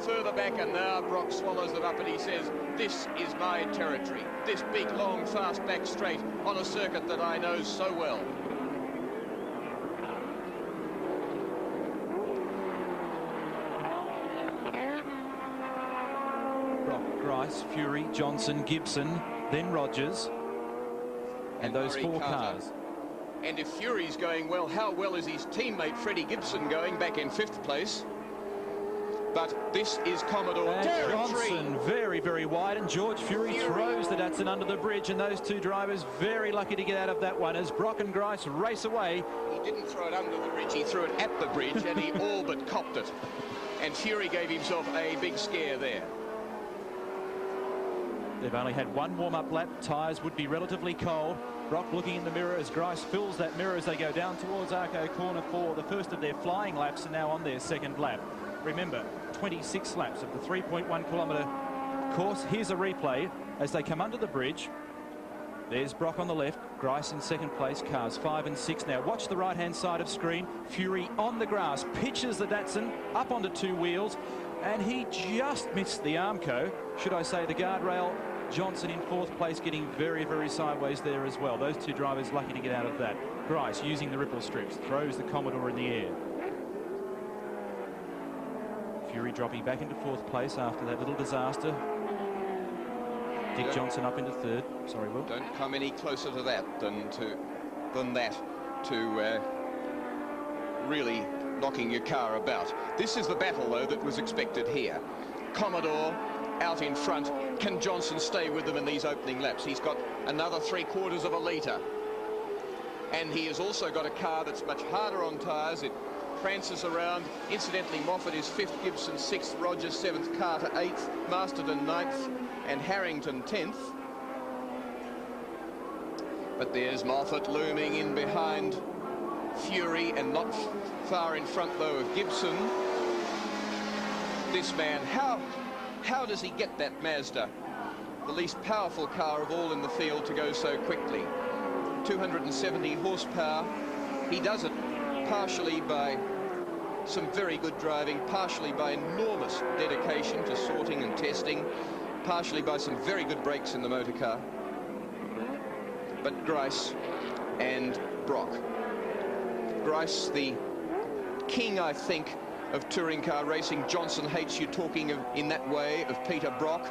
further back, and now Brock swallows them up and he says, this is my territory. This big, long, fast back straight on a circuit that I know so well. Brock, Grice, Fury, Johnson, Gibson, then Rogers. And those Murray 4 Carter. cars. And if Fury's going well, how well is his teammate Freddie Gibson going, back in 5th place? But this is Commodore And territory. Johnson very, very wide, and George Fury throws the Datsun under the bridge, and those 2 drivers very lucky to get out of that one as Brock and Grice race away. He didn't throw it under the bridge, he threw it at the bridge and he all but copped it. And Fury gave himself a big scare there. They've only had 1 warm-up lap. Tyres would be relatively cold. Brock looking in the mirror as Grice fills that mirror as they go down towards Arco Corner for the first of their flying laps, and now on their 2nd lap. Remember, 26 laps of the 3.1 kilometre course. Here's a replay as they come under the bridge. There's Brock on the left, Grice in 2nd place, cars 5 and 6 now. Watch the right-hand side of screen. Fury on the grass, pitches the Datsun up onto 2 wheels, and he just missed the Armco, should I say the guardrail. Johnson in 4th place, getting very, very sideways there as well. Those 2 drivers lucky to get out of that. Grice using the ripple strips, throws the Commodore in the air. Fury dropping back into 4th place after that little disaster. Dick Johnson up into 3rd. Sorry, Will. Don't come any closer to that than to really knocking your car about. This is the battle, though, that was expected here. Commodore out in front. Can Johnson stay with them in these opening laps? He's got another 3/4 of a litre. And he has also got a car that's much harder on tyres. It prances around. Incidentally, Moffat is 5th, Gibson 6th, Rogers 7th, Carter 8th, Masterton 9th, and Harrington 10th. But there's Moffat looming in behind Fury, and not far in front, though, of Gibson. This man, how does he get that Mazda, the least powerful car of all in the field, to go so quickly? 270 horsepower. He does it partially by some very good driving, partially by enormous dedication to sorting and testing, partially by some very good brakes in the motor car. But Grice and Brock. Grice, the king, I think, of touring car racing. Johnson hates you talking in that way of Peter Brock.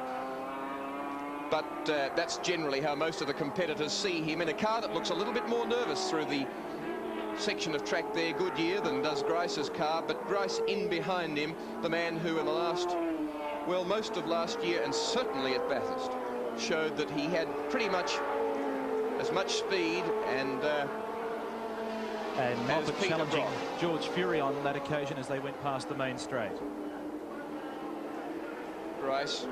But that's generally how most of the competitors see him, in a car that looks a little bit more nervous through the section of track there, Goodyear, than does Grice's car, but Grice in behind him, the man who in the last, well, most of last year and certainly at Bathurst, showed that he had pretty much as much speed and Moffat challenging George Fury on that occasion as they went past the main straight. Grice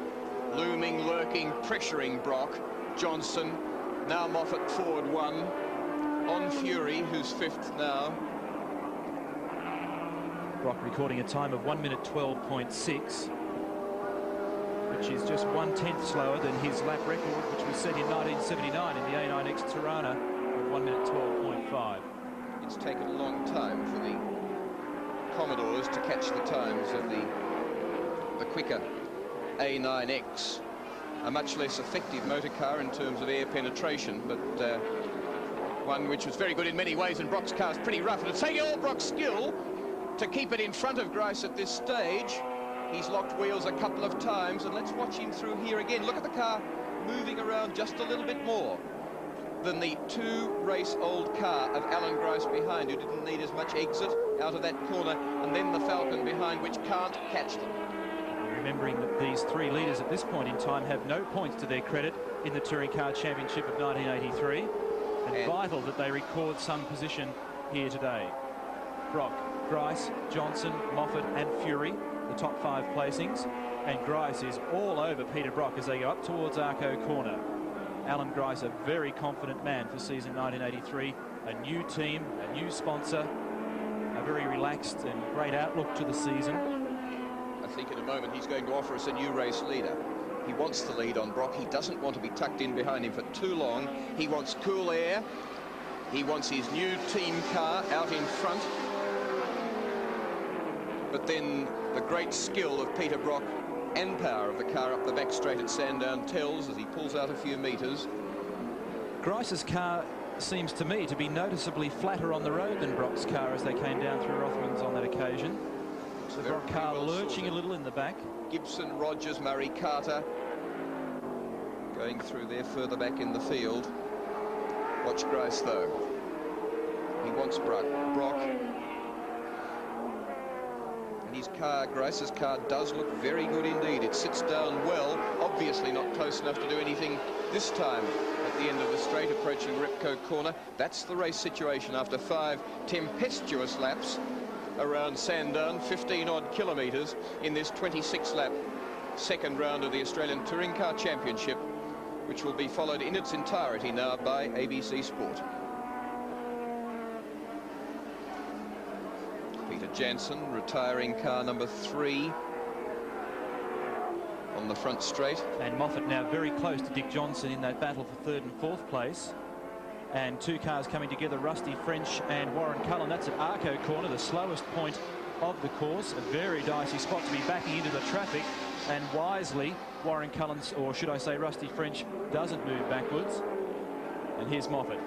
looming, lurking, pressuring Brock. Johnson, now Moffat forward one, on Fury, who's fifth now. Brock recording a time of 1 minute 12.6, which is just 1/10 slower than his lap record, which was set in 1979 in the A9X Tirana of 1 minute 12.5. It's taken a long time for the Commodores to catch the times of the quicker A9X, a much less effective motor car in terms of air penetration, but one which was very good in many ways, and Brock's car is pretty rough, and it's taking all Brock's skill to keep it in front of Grice at this stage. He's locked wheels a couple of times, and let's watch him through here again. Look at the car moving around just a little bit more than the two-race-old car of Alan Grice behind, who didn't need as much exit out of that corner, and then the Falcon behind, which can't catch them. Remembering that these three leaders at this point in time have no points to their credit in the Touring Car Championship of 1983, and vital that they record some position here today. Brock, Grice, Johnson, Moffat and Fury, the top 5 placings, and Grice is all over Peter Brock as they go up towards Arco Corner. Alan Grice, a very confident man for season 1983, a new team, a new sponsor, a very relaxed and great outlook to the season. I think in a moment he's going to offer us a new race leader. He wants the lead on Brock. He doesn't want to be tucked in behind him for too long. He wants cool air. He wants his new team car out in front. But then the great skill of Peter Brock and power of the car up the back straight at Sandown tells as he pulls out a few metres. Grice's car seems to me to be noticeably flatter on the road than Brock's car as they came down through Rothmans on that occasion. The Brock car lurching a little in the back. Gibson, Rogers, Murray, Carter going through there further back in the field. Watch Grice though. He wants Brock. And his car, Grice's car, does look very good indeed. It sits down well, obviously not close enough to do anything this time at the end of the straight approaching Repco Corner. That's the race situation after 5 tempestuous laps around Sandown, 15-odd kilometres in this 26-lap second round of the Australian Touring Car Championship, which will be followed in its entirety now by ABC Sport. Peter Jansen retiring car number 3 on the front straight. And Moffat now very close to Dick Johnson in that battle for 3rd and 4th place. And 2 cars coming together, Rusty French and Warren Cullen. That's at Arco Corner, the slowest point of the course. A very dicey spot to be backing into the traffic. And wisely, Warren Cullen, or should I say Rusty French, doesn't move backwards. And here's Moffat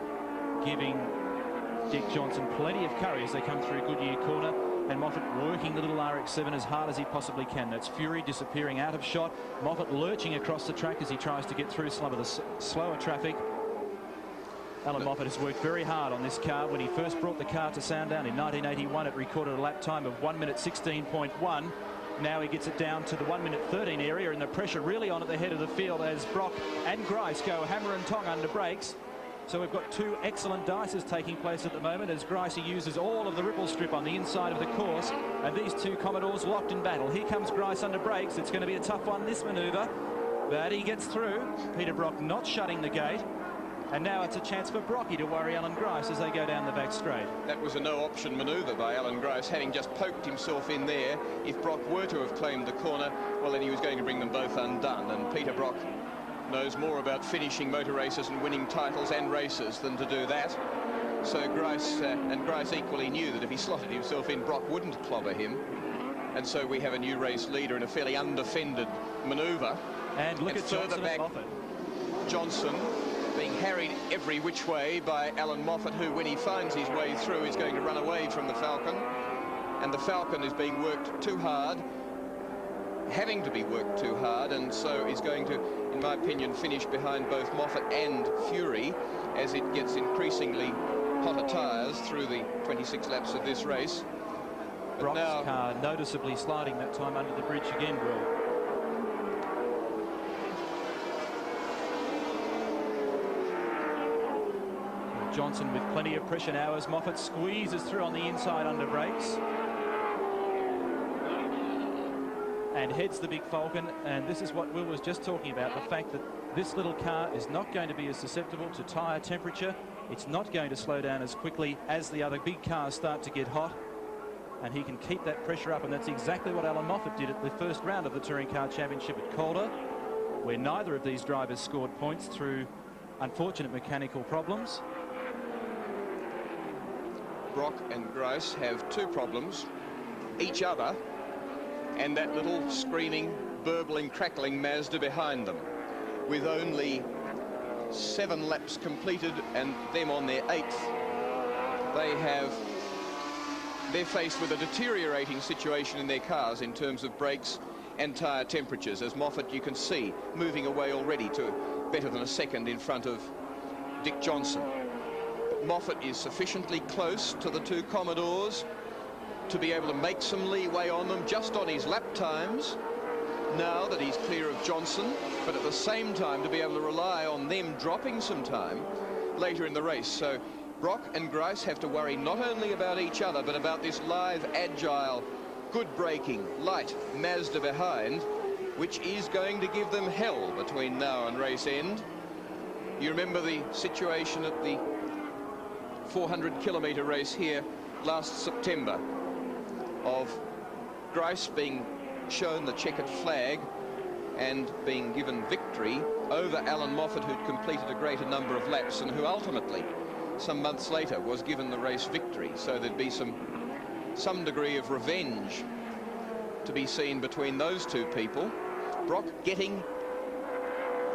giving Dick Johnson plenty of curry as they come through Goodyear Corner. And Moffat working the little RX-7 as hard as he possibly can. That's Fury disappearing out of shot. Moffat lurching across the track as he tries to get through some of the slower traffic. Alan Moffat has worked very hard on this car. When he first brought the car to Sandown in 1981, it recorded a lap time of 1 minute 16.1. Now he gets it down to the 1 minute 13 area, and the pressure really on at the head of the field as Brock and Grice go hammer and tong under brakes. So we've got 2 excellent dices taking place at the moment as Grice uses all of the ripple strip on the inside of the course, and these 2 Commodores locked in battle. Here comes Grice under brakes. It's going to be a tough one, this manoeuvre, but he gets through. Peter Brock not shutting the gate. And now it's a chance for Brocky to worry Alan Grice as they go down the back straight. That was a no-option manoeuvre by Alan Grice, having just poked himself in there. If Brock were to have claimed the corner, well, then he was going to bring them both undone. And Peter Brock knows more about finishing motor races and winning titles and races than to do that. So Grice, and Grice equally knew that if he slotted himself in, Brock wouldn't clobber him. And so we have a new race leader in a fairly undefended manoeuvre. And look at further back, Johnson being harried every which way by Alan Moffat, who, when he finds his way through, is going to run away from the Falcon. And the Falcon is being worked too hard, having to be worked too hard, and so is going to, in my opinion, finish behind both Moffat and Fury as it gets increasingly hotter tyres through the 26 laps of this race. But Brock's now, car noticeably sliding that time under the bridge again, Will. Johnson with plenty of pressure now as Moffat squeezes through on the inside under brakes. And heads the big Falcon, and this is what Will was just talking about, the fact that this little car is not going to be as susceptible to tyre temperature. It's not going to slow down as quickly as the other big cars start to get hot, and he can keep that pressure up, and that's exactly what Alan Moffat did at the first round of the Touring Car Championship at Calder, where neither of these drivers scored points through unfortunate mechanical problems. Brock and Grice have two problems: each other and that little screaming, burbling, crackling Mazda behind them. With only 7 laps completed and them on their 8th, they're faced with a deteriorating situation in their cars in terms of brakes and tyre temperatures, as Moffat, you can see, moving away already to better than a second in front of Dick Johnson. But Moffat is sufficiently close to the two Commodores to be able to make some leeway on them just on his lap times, now that he's clear of Johnson, but at the same time to be able to rely on them dropping some time later in the race. So Brock and Grice have to worry not only about each other, but about this live, agile, good braking, light Mazda behind, which is going to give them hell between now and race end. You remember the situation at the 400-kilometre race here last September, of Grice being shown the checkered flag and being given victory over Alan Moffat, who'd completed a greater number of laps and who ultimately, some months later, was given the race victory. So there'd be some degree of revenge to be seen between those two people. Brock getting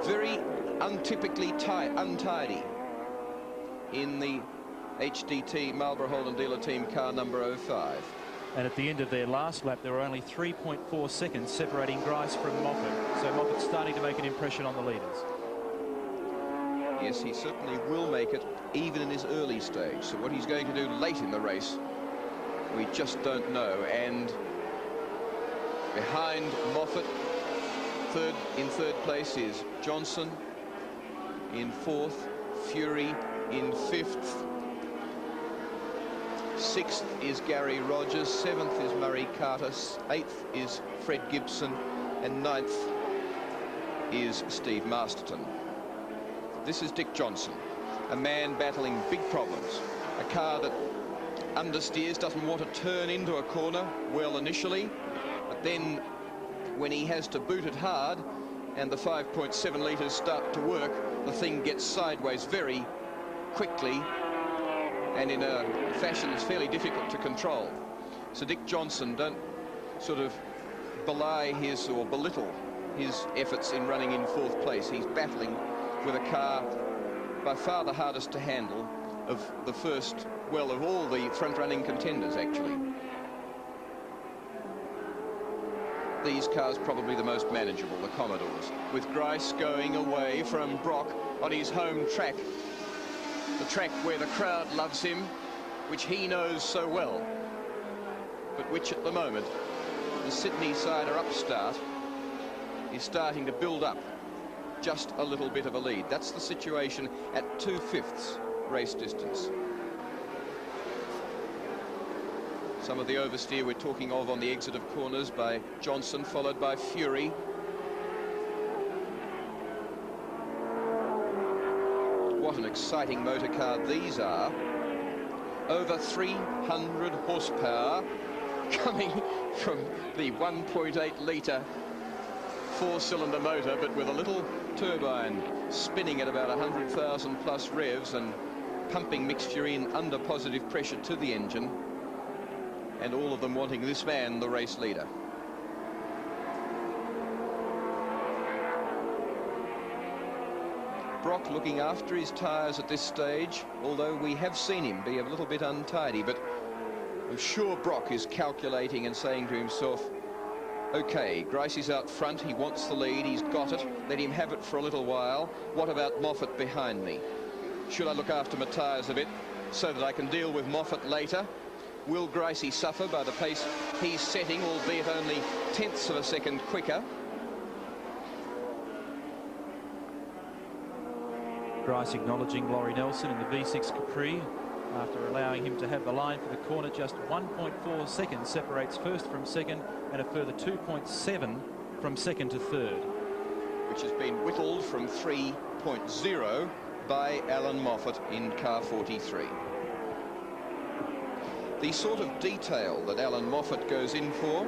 very untypically untidy in the HDT Marlborough Holden dealer team car number 05. And at the end of their last lap, there were only 3.4 seconds separating Grice from Moffat. So Moffat's starting to make an impression on the leaders. Yes, he certainly will make it, even in his early stage. So what he's going to do late in the race, we just don't know. And behind Moffat, in third place is Johnson. In 4th, Fury. In 5th. 6th is Gary Rogers, 7th is Murray Carter, 8th is Fred Gibson, and 9th is Steve Masterton. This is Dick Johnson, a man battling big problems, a car that understeers, doesn't want to turn into a corner well initially, but then when he has to boot it hard and the 5.7 litres start to work, the thing gets sideways very quickly and in a fashion that's fairly difficult to control. So Dick Johnson, don't sort of belie his or belittle his efforts in running in 4th place. He's battling with a car by far the hardest to handle of the first, well, of all the front-running contenders, actually. These cars probably the most manageable, the Commodores, with Grice going away from Brock on his home track. The track where the crowd loves him, which he knows so well, but which at the moment the Sydney sider upstart is starting to build up just a little bit of a lead. That's the situation at 2/5 race distance. Some of the oversteer we're talking of on the exit of corners by Johnson, followed by Fury. What an exciting motor car these are. Over 300 horsepower coming from the 1.8 litre 4-cylinder motor, but with a little turbine spinning at about 100,000 plus revs and pumping mixture in under positive pressure to the engine, and all of them wanting this man the race leader. Brock looking after his tyres at this stage, although we have seen him be a little bit untidy, but I'm sure Brock is calculating and saying to himself, okay, Grice is out front, he wants the lead, he's got it, let him have it for a little while. What about Moffat behind me? Should I look after my tyres a bit? so that I can deal with Moffat later. Will Grice suffer by the pace he's setting, albeit only tenths of a second quicker? Grice acknowledging Laurie Nelson in the V6 Capri after allowing him to have the line for the corner. Just 1.4 seconds separates first from second, and a further 2.7 from second to third. Which has been whittled from 3.0 by Alan Moffat in car 43. The sort of detail that Alan Moffat goes in for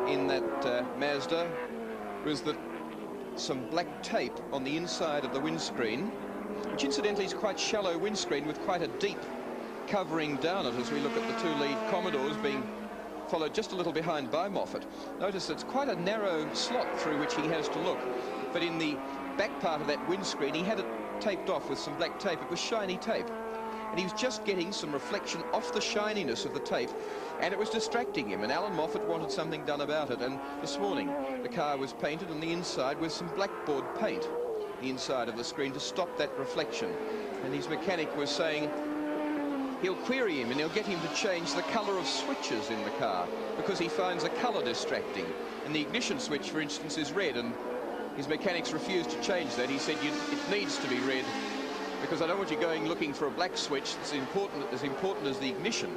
in that Mazda was that some black tape on the inside of the windscreen, which incidentally is quite shallow windscreen with quite a deep covering down it as we look at the two lead Commodores being followed just a little behind by Moffat. Notice it's quite a narrow slot through which he has to look, but in the back part of that windscreen he had it taped off with some black tape. It was shiny tape, and he was just getting some reflection off the shininess of the tape, and it was distracting him, and Alan Moffat wanted something done about it. And this morning the car was painted on the inside with some blackboard paint, the inside of the screen, to stop that reflection. And his mechanic was saying he'll query him and he'll get him to change the colour of switches in the car because he finds the colour distracting. And the ignition switch, for instance, is red, and his mechanics refused to change that. He said it needs to be red because I don't want you going looking for a black switch that's as important as the ignition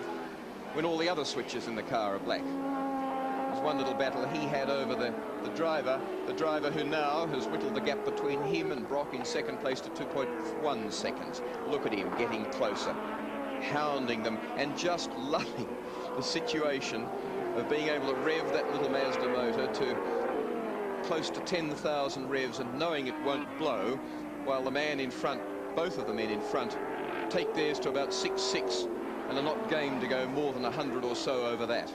when all the other switches in the car are black. There's one little battle he had over the driver who now has whittled the gap between him and Brock in second place to 2.1 seconds. Look at him getting closer, hounding them, and just loving the situation of being able to rev that little Mazda motor to close to 10,000 revs and knowing it won't blow, while the man in front, both of the men in front, take theirs to about 6.6 and are not game to go more than 100 or so over that.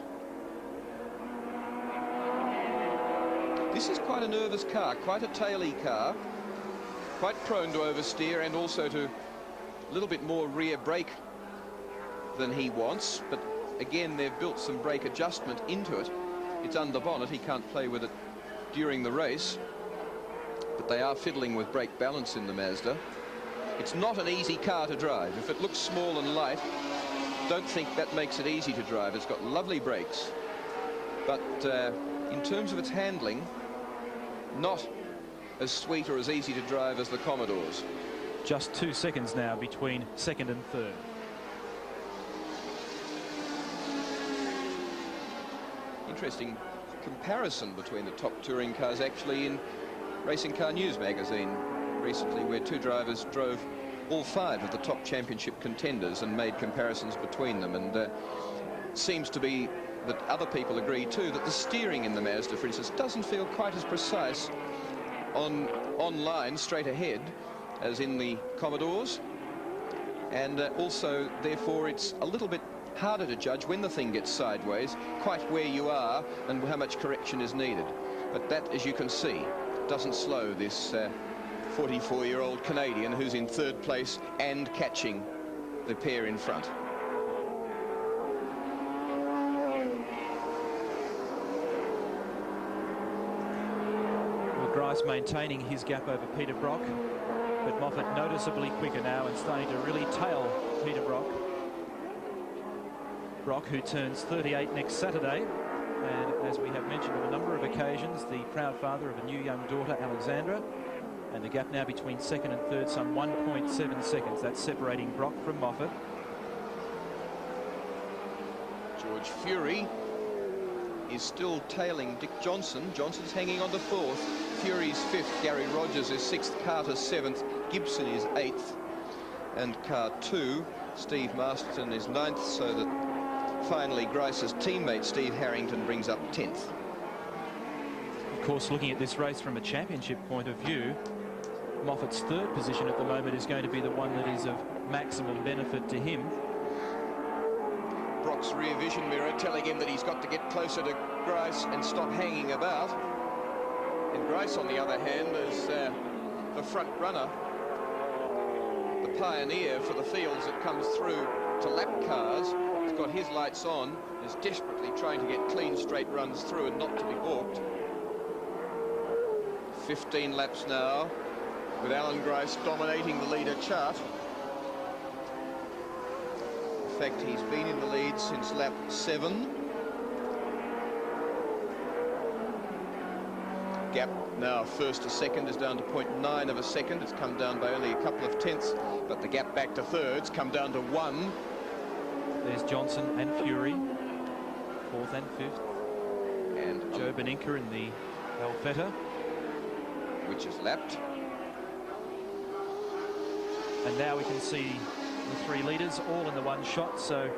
This is quite a nervous car, quite a taily car, quite prone to oversteer and also to a little bit more rear brake than he wants. But again, they've built some brake adjustment into it. It's under bonnet, he can't play with it during the race, but they are fiddling with brake balance in the Mazda. It's not an easy car to drive. If it looks small and light, don't think that makes it easy to drive. It's got lovely brakes, but in terms of its handling, not as sweet or as easy to drive as the Commodores. Just 2 seconds now between second and third. Interesting comparison between the top touring cars actually in Racing Car News magazine recently, where two drivers drove all 5 of the top championship contenders and made comparisons between them. And it seems to be that other people agree too that the steering in the Mazda, for instance, doesn't feel quite as precise on line straight ahead as in the Commodores, and also therefore it's a little bit harder to judge when the thing gets sideways quite where you are and how much correction is needed. But that, as you can see, doesn't slow this 44-year-old Canadian who's in third place and catching the pair in front. Grice maintaining his gap over Peter Brock, but Moffat noticeably quicker now and starting to really tail Peter Brock. Brock, who turns 38 next Saturday, and as we have mentioned on a number of occasions, the proud father of a new young daughter, Alexandra. And the gap now between second and third, some 1.7 seconds. That's separating Brock from Moffat. George Fury is still tailing Dick Johnson. Johnson's hanging on to 4th. Fury's 5th. Gary Rogers is 6th. Carter 7th. Gibson is 8th. And car 2, Steve Masterton is 9th, so that finally Grice's teammate Steve Harrington brings up 10th. Of course, looking at this race from a championship point of view, Moffat's 3rd position at the moment is going to be the one that is of maximum benefit to him. Brock's rear vision mirror telling him that he's got to get closer to Grice and stop hanging about. And Grice, on the other hand, is the front runner, the pioneer for the fields that comes through to lap cars. He's got his lights on, is desperately trying to get clean straight runs through and not to be balked. 15 laps now, with Alan Grice dominating the leader chart. fact, he's been in the lead since lap 7. Gap now first to second is down to 0.9 of a second. It's come down by only a couple of tenths, but the gap back to third's come down to 1. There's Johnson and Fury, 4th and 5th. And Joe Beninka in the Alfetta, which is lapped. And now we can see the 3 leaders all in the one shot, so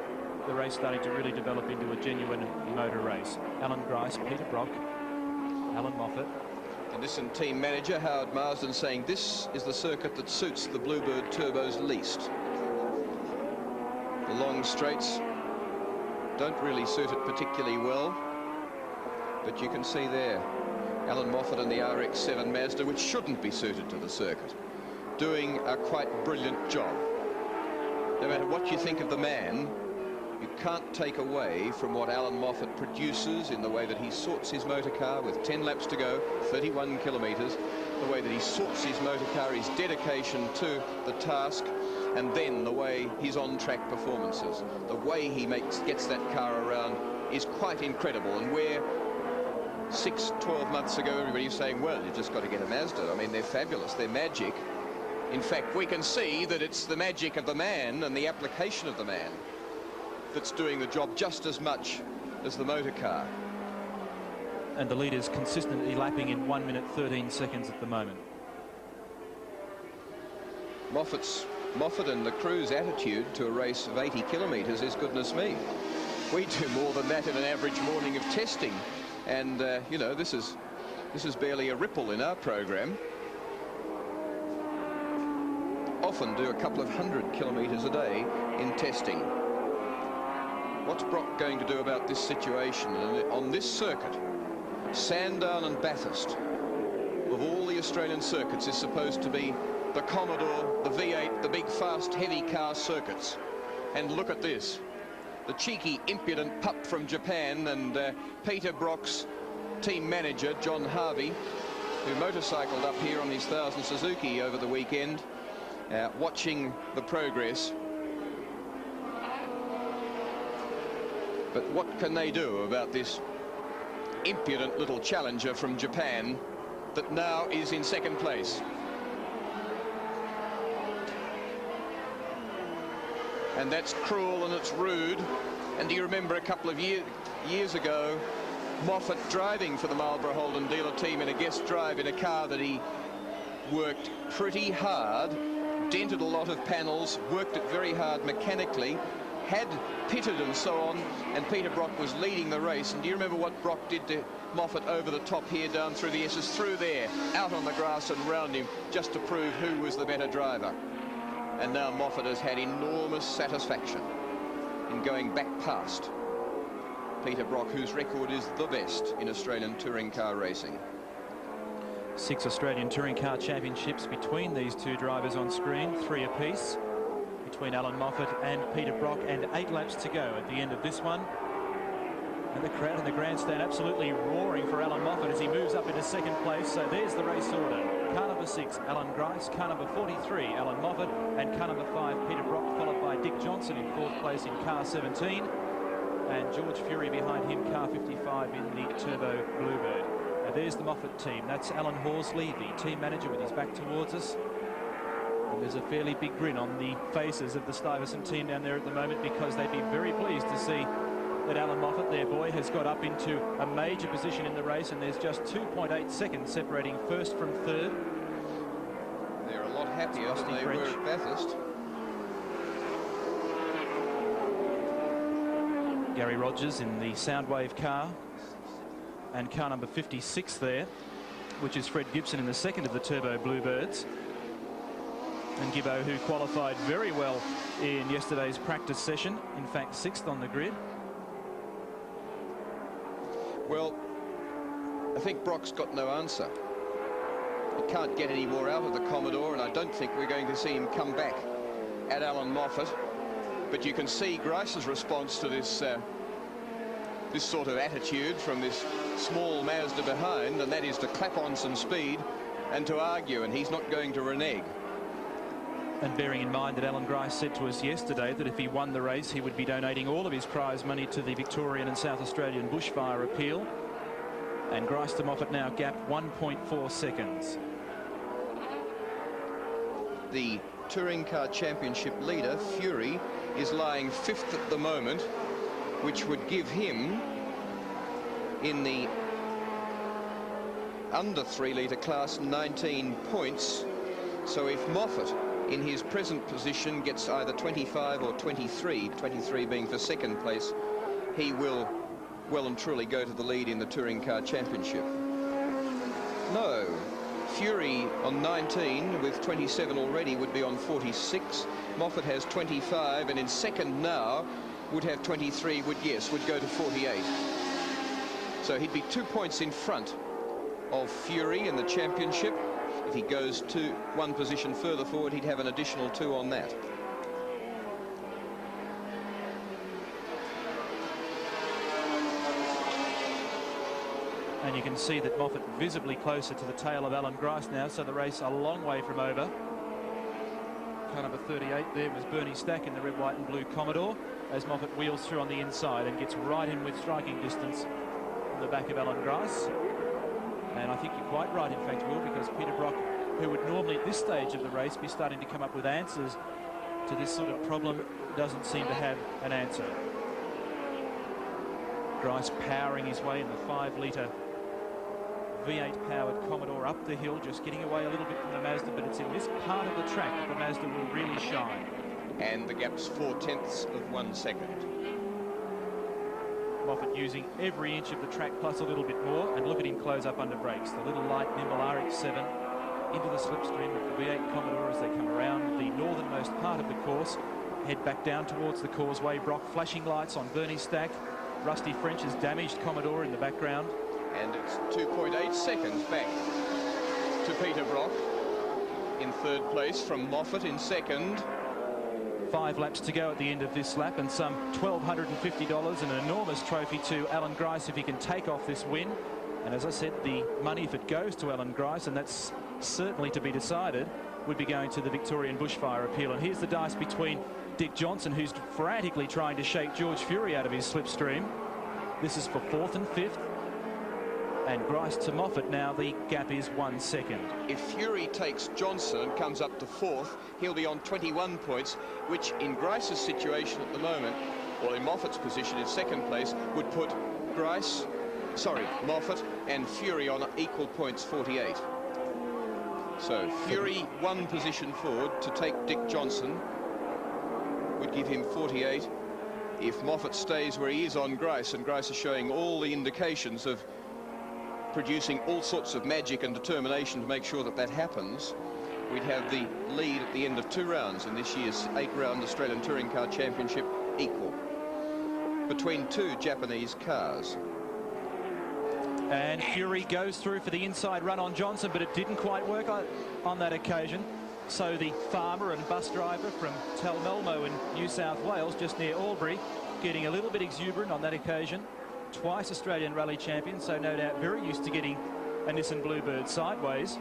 the race starting to really develop into a genuine motor race. Alan Grice, Peter Brock, Alan Moffat. And listen, team manager Howard Marsden saying this is the circuit that suits the Bluebird turbos least. The long straights don't really suit it particularly well, but you can see there Alan Moffat and the RX-7 Mazda, which shouldn't be suited to the circuit, doing a quite brilliant job. No matter what you think of the man, you can't take away from what Alan Moffat produces in the way that he sorts his motor car with 10 laps to go, 31 kilometres, the way that he sorts his motor car, his dedication to the task, and then the way his on-track performances, the way he gets that car around is quite incredible. And where 12 months ago everybody was saying, well, you've just got to get a Mazda. I mean, they're fabulous, they're magic. In fact, we can see that it's the magic of the man and the application of the man that's doing the job just as much as the motor car. And the leader's consistently lapping in 1 minute 13 seconds at the moment. Moffat and the crew's attitude to a race of 80 kilometres is goodness me. We do more than that in an average morning of testing, and you know, this is barely a ripple in our program. Often do a couple of 100 kilometres a day in testing. What's Brock going to do about this situation? And on this circuit, Sandown and Bathurst, of all the Australian circuits, is supposed to be the Commodore, the V8, the big fast heavy car circuits. And look at this, the cheeky impudent pup from Japan, and Peter Brock's team manager John Harvey, who motorcycled up here on his 1000 Suzuki over the weekend, watching the progress. But what can they do about this impudent little challenger from Japan that now is in second place? And that's cruel and it's rude. And do you remember a couple of years ago, Moffat driving for the Marlborough Holden dealer team in a guest drive in a car that he worked pretty hard, dented a lot of panels, worked it very hard mechanically, had pitted and so on, and Peter Brock was leading the race. And do you remember what Brock did to Moffat over the top here, down through the S's, through there, out on the grass and round him, just to prove who was the better driver? And now Moffat has had enormous satisfaction in going back past Peter Brock, whose record is the best in Australian touring car racing. 6 Australian Touring Car Championships between these two drivers on screen, 3 apiece between Alan Moffat and Peter Brock, and 8 laps to go at the end of this one. And the crowd in the grandstand absolutely roaring for Alan Moffat as he moves up into second place. So there's the race order. Car number 6, Alan Grice. Car number 43, Alan Moffat. And car number 5, Peter Brock, followed by Dick Johnson in 4th place in car 17. And George Fury behind him, car 55 in the Turbo Bluebird. Now there's the Moffat team. That's Alan Horsley, the team manager, with his back towards us. And there's a fairly big grin on the faces of the Stuyvesant team down there at the moment, because they'd be very pleased to see that Alan Moffat, their boy, has got up into a major position in the race, and there's just 2.8 seconds separating first from third. They're a lot happier than they were at Bathurst. Gary Rogers in the Soundwave car, and car number 56 there, which is Fred Gibson in the second of the Turbo Bluebirds. And Gibbo, who qualified very well in yesterday's practice session, in fact 6th on the grid. Well, I think Brock's got no answer. He can't get any more out of the Commodore, and I don't think we're going to see him come back at Alan Moffat. But you can see Grice's response to this this sort of attitude from this small Mazda behind, and that is to clap on some speed and to argue, and he's not going to renege. And bearing in mind that Alan Grice said to us yesterday that if he won the race, he would be donating all of his prize money to the Victorian and South Australian Bushfire appeal. And Grice to Moffat now gap 1.4 seconds. The Touring Car Championship leader, Fury, is lying 5th at the moment, which would give him, in the under 3 litre class, 19 points. So if Moffat, in his present position, gets either 25 or 23, 23 being for second place, he will well and truly go to the lead in the Touring Car Championship. No, Fury on 19 with 27 already would be on 46. Moffat has 25, and in second now would have 23, would go to 48. So he'd be 2 points in front of Fury in the championship. If he goes to one position further forward, he'd have an additional 2 on that. And you can see that Moffat visibly closer to the tail of Alan Grice now, so the race a long way from over. Car number 38 there was Bernie Stack in the red, white and blue Commodore, as Moffat wheels through on the inside and gets right in with striking distance from the back of Alan Grice. And I think you're quite right, in fact, Will, because Peter Brock, who would normally at this stage of the race be starting to come up with answers to this sort of problem, doesn't seem to have an answer. Grice powering his way in the 5 litre V8 powered Commodore up the hill, just getting away a little bit from the Mazda, but it's in this part of the track that the Mazda will really shine. And the gap's 4/10 of 1 second. Moffat using every inch of the track plus a little bit more, and look at him close up under brakes. The little light nimble RX-7 into the slipstream of the V8 Commodore as they come around the northernmost part of the course, head back down towards the causeway. Brock flashing lights on Bernie Stack. Rusty French's damaged Commodore in the background. And it's 2.8 seconds back to Peter Brock in 3rd place from Moffat in 2nd. 5 laps to go at the end of this lap, and some $1,250 and an enormous trophy to Alan Grice if he can take off this win. And as I said, the money, if it goes to Alan Grice, and that's certainly to be decided, would be going to the Victorian Bushfire appeal. And here's the dice between Dick Johnson, who's frantically trying to shake George Fury out of his slipstream. This is for 4th and 5th. And Grice to Moffat now, the gap is 1 second. If Fury takes Johnson and comes up to 4th, he'll be on 21 points, which in Grice's situation at the moment, or in Moffat's position in 2nd place, would put Moffat and Fury on equal points, 48. So Fury 1 position forward to take Dick Johnson would give him 48. If Moffat stays where he is on Grice, and Grice is showing all the indications of producing all sorts of magic and determination to make sure that that happens, we'd have the lead at the end of 2 rounds in this year's 8-round Australian Touring Car Championship equal between 2 Japanese cars. And Fury goes through for the inside run on Johnson, but it didn't quite work on that occasion. So the farmer and bus driver from Telmelmo in New South Wales, just near Albury, getting a little bit exuberant on that occasion. Twice Australian Rally champion, so no doubt very used to getting a Nissan Bluebird sideways.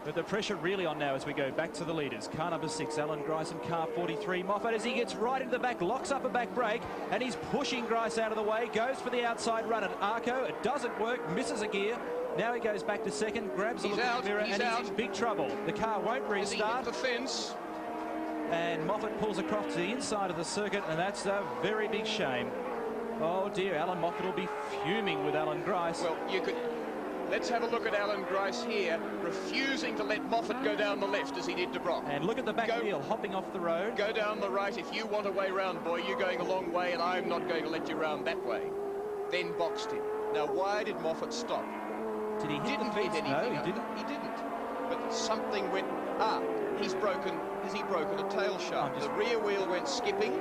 But the pressure really on now as we go back to the leaders. Car number 6, Alan Grice, and car 43, Moffat, as he gets right into the back, locks up a back brake, and he's pushing Grice out of the way, goes for the outside run at Arco. It doesn't work, misses a gear. Now he goes back to second, grabs a look at the mirror, and he's in big trouble. The car won't restart. The fence. And Moffat pulls across to the inside of the circuit, and that's a very big shame. Oh dear, Alan Moffat will be fuming with Alan Grice. Well, let's have a look at Alan Grice here, refusing to let Moffat go down the left as he did to Brock. And look at the back wheel, hopping off the road. Go down the right. If you want a way round, boy, you're going a long way, and I'm not going to let you round that way. Then boxed him. Now, why did Moffat stop? Did he hit the fence? Anything. No, he didn't. He didn't. But something went, has he broken a tail shaft? The rear wheel went skipping.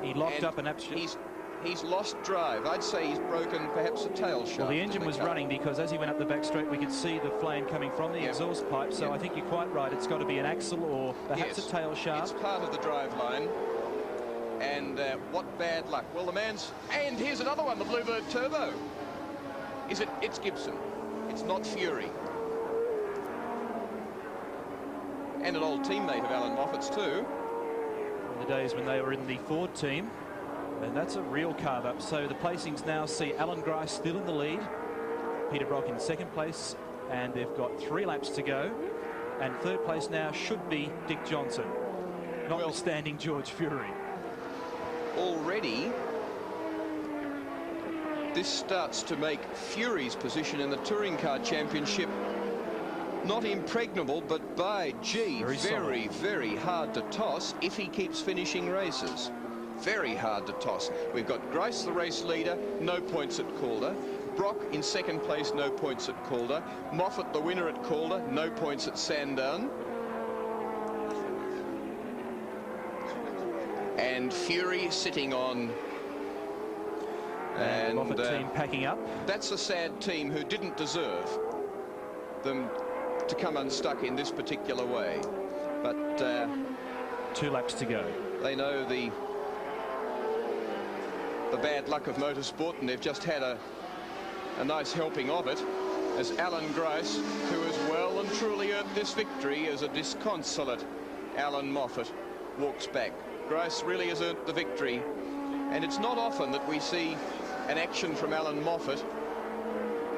He locked up an absolute... He's lost drive. I'd say he's broken perhaps a tail shaft. Well, the engine was running because as he went up the back straight, we could see the flame coming from the exhaust pipe. So I think you're quite right. It's got to be an axle or perhaps a tail shaft. It's part of the drive line. And what bad luck. Well, and here's another one, the Bluebird Turbo. It's Gibson. It's not Fury. and an old teammate of Alan Moffat's too. From the days when they were in the Ford team. And that's a real carve-up. So the placings now see Alan Grice still in the lead, Peter Brock in second place, and they've got 3 laps to go. And third place now should be Dick Johnson, notwithstanding George Fury. Already, this starts to make Fury's position in the Touring Car Championship not impregnable, but by gee, very, very hard to toss if he keeps finishing races. Very hard to toss. We've got Grice, the race leader, no points at Calder. Brock in second place, no points at Calder. Moffat, the winner at Calder, no points at Sandown. And Fury sitting on... And Moffat team packing up. That's a sad team who didn't deserve them to come unstuck in this particular way. But 2 laps to go. They know the bad luck of motorsport, and they've just had a nice helping of it, as Alan Grice, who has well and truly earned this victory as a disconsolate Alan Moffat, walks back. Grice really has earned the victory, and it's not often that we see an action from Alan Moffat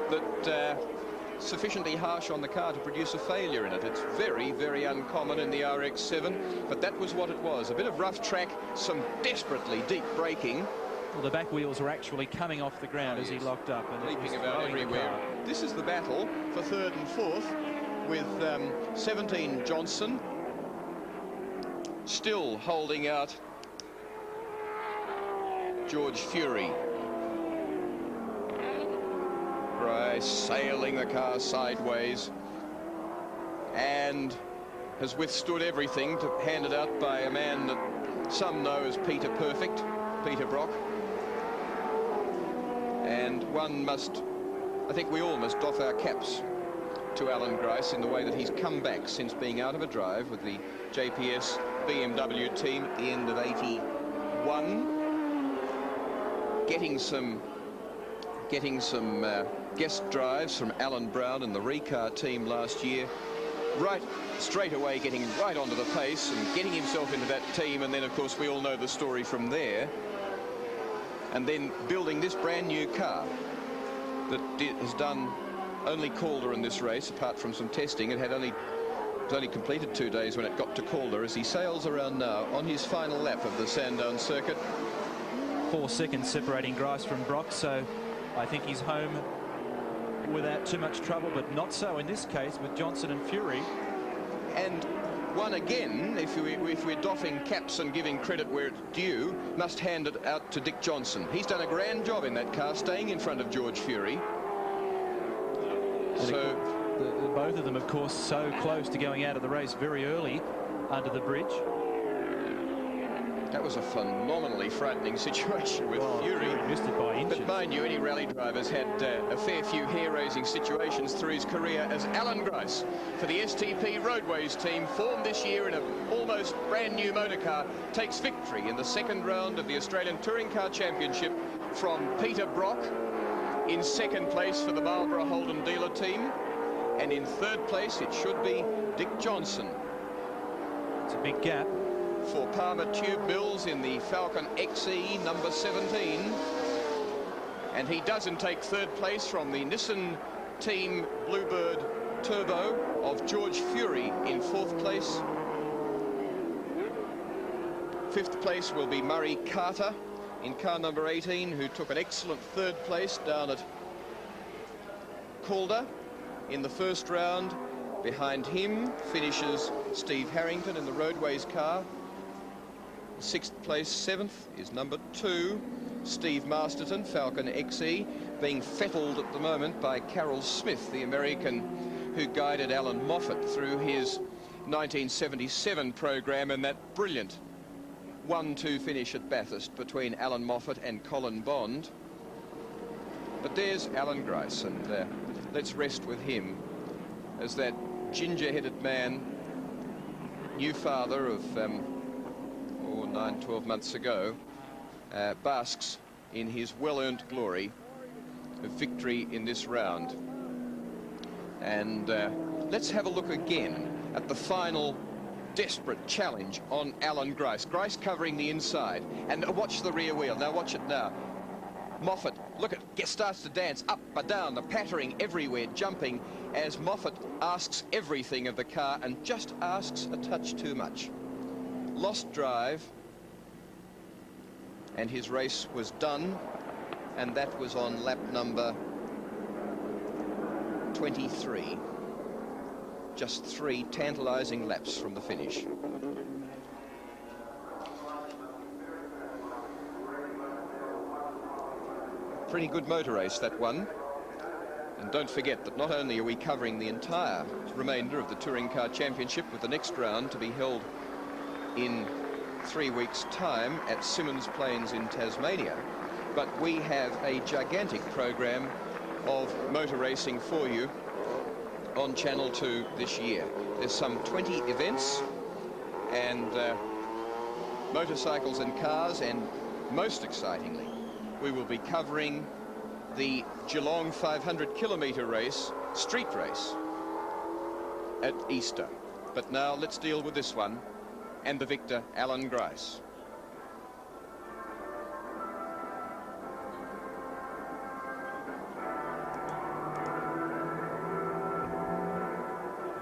that sufficiently harsh on the car to produce a failure in it. It's very, very uncommon in the RX-7, but that was what it was. A bit of rough track, some desperately deep braking. Well, the back wheels were actually coming off the ground as he locked up and leaping about everywhere. This is the battle for third and fourth, with 17 Johnson still holding out George Fury. Grice sailing the car sideways and has withstood everything to hand it out by a man that some know as Peter Perfect, Peter Brock. And one must, I think we all must doff our caps to Alan Grice in the way that he's come back since being out of a drive with the JPS BMW team at the end of '81, getting some guest drives from Alan Brown and the Recar team last year, right straight away getting right onto the pace and getting himself into that team, and then of course we all know the story from there, and then building this brand new car that has done only Calder in this race, apart from some testing. It was only completed 2 days when it got to Calder, as he sails around now on his final lap of the Sandown circuit. 4 seconds separating Grice from Brock, so I think he's home without too much trouble, but not so in this case with Johnson and Fury. And one again, if we're doffing caps and giving credit where it's due, must hand it out to Dick Johnson. He's done a grand job in that car, staying in front of George Fury. So both of them, of course, so close to going out of the race very early under the bridge. That was a phenomenally frightening situation with Fury. Missed it by inches. But mind you, any rally driver's had a fair few hair-raising situations through his career, as Alan Grice, for the STP Roadways team, formed this year in an almost brand new motorcar, takes victory in the second round of the Australian Touring Car Championship from Peter Brock, in second place for the Marlborough Holden dealer team, and in third place it should be Dick Johnson. It's a big gap. For Palmer Tube Mills in the Falcon XE number 17. And he doesn't take third place from the Nissan Team Bluebird Turbo of George Fury in fourth place. Fifth place will be Murray Carter in car number 18, who took an excellent third place down at Calder in the first round. Behind him finishes Steve Harrington in the Roadways car. Sixth place, seventh, is number 2, Steve Masterton, Falcon XE, being fettled at the moment by Carroll Smith, the American who guided Alan Moffat through his 1977 program in that brilliant 1-2 finish at Bathurst between Alan Moffat and Colin Bond. But there's Alan Grice, and let's rest with him as that ginger-headed man, new father of 9-12 months ago, basks in his well-earned glory of victory in this round. And let's have a look again at the final desperate challenge on Alan Grice. Grice covering the inside. And watch the rear wheel. Now watch it now. Moffat, look at, starts to dance up and down, the pattering everywhere, jumping as Moffat asks everything of the car and just asks a touch too much. Lost drive, and his race was done, and that was on lap number 23. Just 3 tantalising laps from the finish. Pretty good motor race, that one. And don't forget that not only are we covering the entire remainder of the Touring Car Championship, with the next round to be held in 3 weeks' time at Symonds Plains in Tasmania, but we have a gigantic program of motor racing for you on Channel 2 this year. There's some 20 events, and motorcycles and cars, and most excitingly, we will be covering the Geelong 500-kilometre race, street race, at Easter. But now let's deal with this one and the victor, Alan Grice.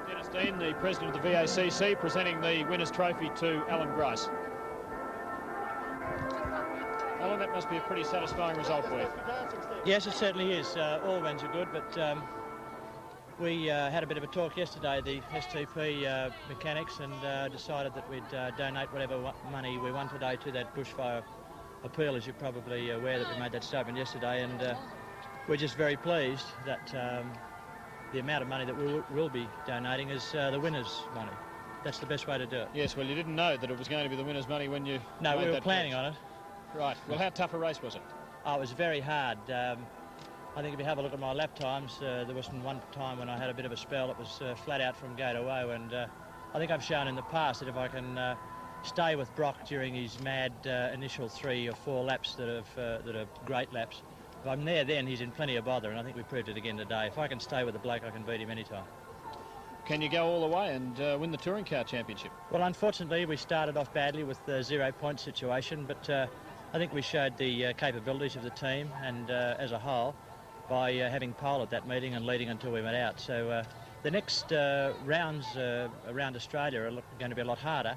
Dennis Dean, the president of the VACC, presenting the winner's trophy to Alan Grice. Alan, that must be a pretty satisfying result for you. Yes, it certainly is. All wins are good, but we had a bit of a talk yesterday, the STP mechanics, and decided that we'd donate whatever money we won today to that bushfire appeal, as you're probably aware that we made that statement yesterday, and we're just very pleased that the amount of money that we'll be donating is the winner's money. That's the best way to do it. Yes, well, you didn't know that it was going to be the winner's money when you No, made we were that planning pledge. on it. Right. Well, how tough a race was it? Oh, it was very hard. I think if you have a look at my lap times, there wasn't one time when I had a bit of a spell. It was flat out from go to woe, and I think I've shown in the past that if I can stay with Brock during his mad initial 3 or 4 laps that are great laps, if I'm there then, he's in plenty of bother, and I think we proved it again today. If I can stay with the bloke, I can beat him anytime. Can you go all the way and win the Touring Car Championship? Well, unfortunately, we started off badly with the 0-point situation, but I think we showed the capabilities of the team and as a whole by having pole at that meeting and leading until we went out. So the next rounds around Australia are going to be a lot harder,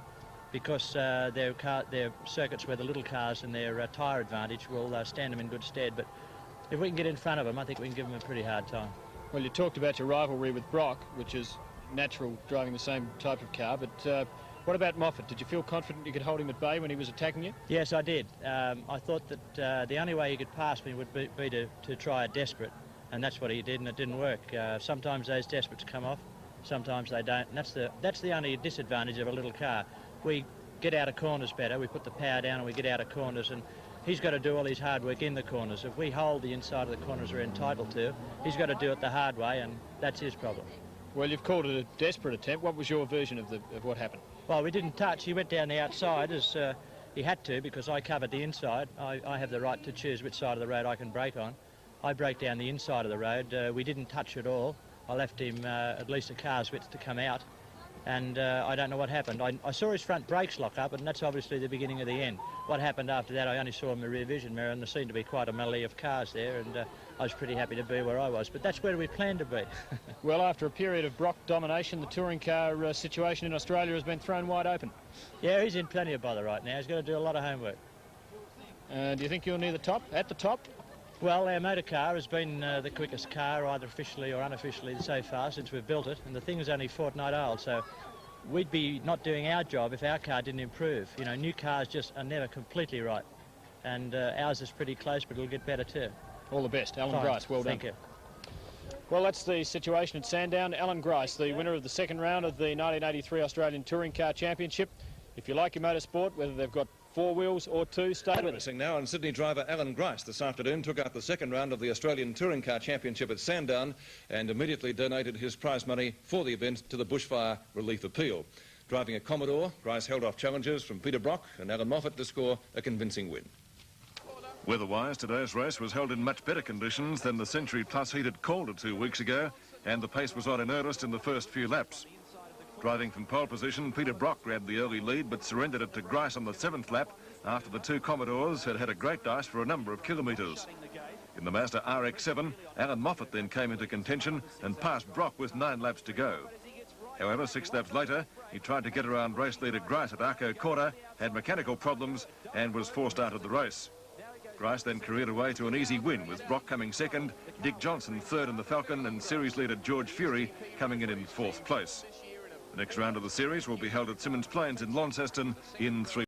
because they're circuits where the little cars and their tyre advantage will stand them in good stead. But if we can get in front of them, I think we can give them a pretty hard time. Well, you talked about your rivalry with Brock, which is natural driving the same type of car, but what about Moffat? Did you feel confident you could hold him at bay when he was attacking you? Yes, I did. I thought that the only way he could pass me would be to try a desperate, and that's what he did, and it didn't work. Sometimes those desperates come off, sometimes they don't, and that's the only disadvantage of a little car. We get out of corners better, we put the power down and we get out of corners, and he's got to do all his hard work in the corners. If we hold the inside of the corners we're entitled to, he's got to do it the hard way, and that's his problem. Well, you've called it a desperate attempt. What was your version of what happened? Well, we didn't touch. He went down the outside as he had to, because I covered the inside. I have the right to choose which side of the road I can brake on. I brake down the inside of the road. We didn't touch at all. I left him at least a car's width to come out, and I don't know what happened. I saw his front brakes lock up, and that's obviously the beginning of the end. What happened after that, I only saw in the rear vision mirror, and there seemed to be quite a melee of cars there, and I was pretty happy to be where I was, but that's where we planned to be. Well, after a period of Brock domination, the touring car situation in Australia has been thrown wide open. Yeah, he's in plenty of bother right now. He's got to do a lot of homework. Do you think you're near the top, at the top? Well, our motor car has been the quickest car, either officially or unofficially, so far since we've built it, and the thing is only a fortnight old, so we'd be not doing our job if our car didn't improve. You know, new cars just are never completely right, and ours is pretty close, but it'll get better too. All the best. Alan Grice, well done. Thank you. Well, that's the situation at Sandown. Alan Grice, the winner of the second round of the 1983 Australian Touring Car Championship. If you like your motorsport, whether they've got 4 wheels or 2, stay with us. Now, and Sydney driver Alan Grice this afternoon took out the second round of the Australian Touring Car Championship at Sandown and immediately donated his prize money for the event to the Bushfire Relief Appeal. Driving a Commodore, Grice held off challengers from Peter Brock and Alan Moffat to score a convincing win. Weather-wise, today's race was held in much better conditions than the Century Plus heated Calder 2 weeks ago, and the pace was on in earnest in the first few laps. Driving from pole position, Peter Brock grabbed the early lead but surrendered it to Grice on the 7th lap after the two Commodores had had a great dice for a number of kilometres. In the Mazda RX-7, Alan Moffat then came into contention and passed Brock with 9 laps to go. However, 6 laps later, he tried to get around race leader Grice at Arco Corner, had mechanical problems and was forced out of the race. Grice then careered away to an easy win, with Brock coming second, Dick Johnson third in the Falcon and series leader George Fury coming in 4th place. The next round of the series will be held at Symonds Plains in Launceston in 3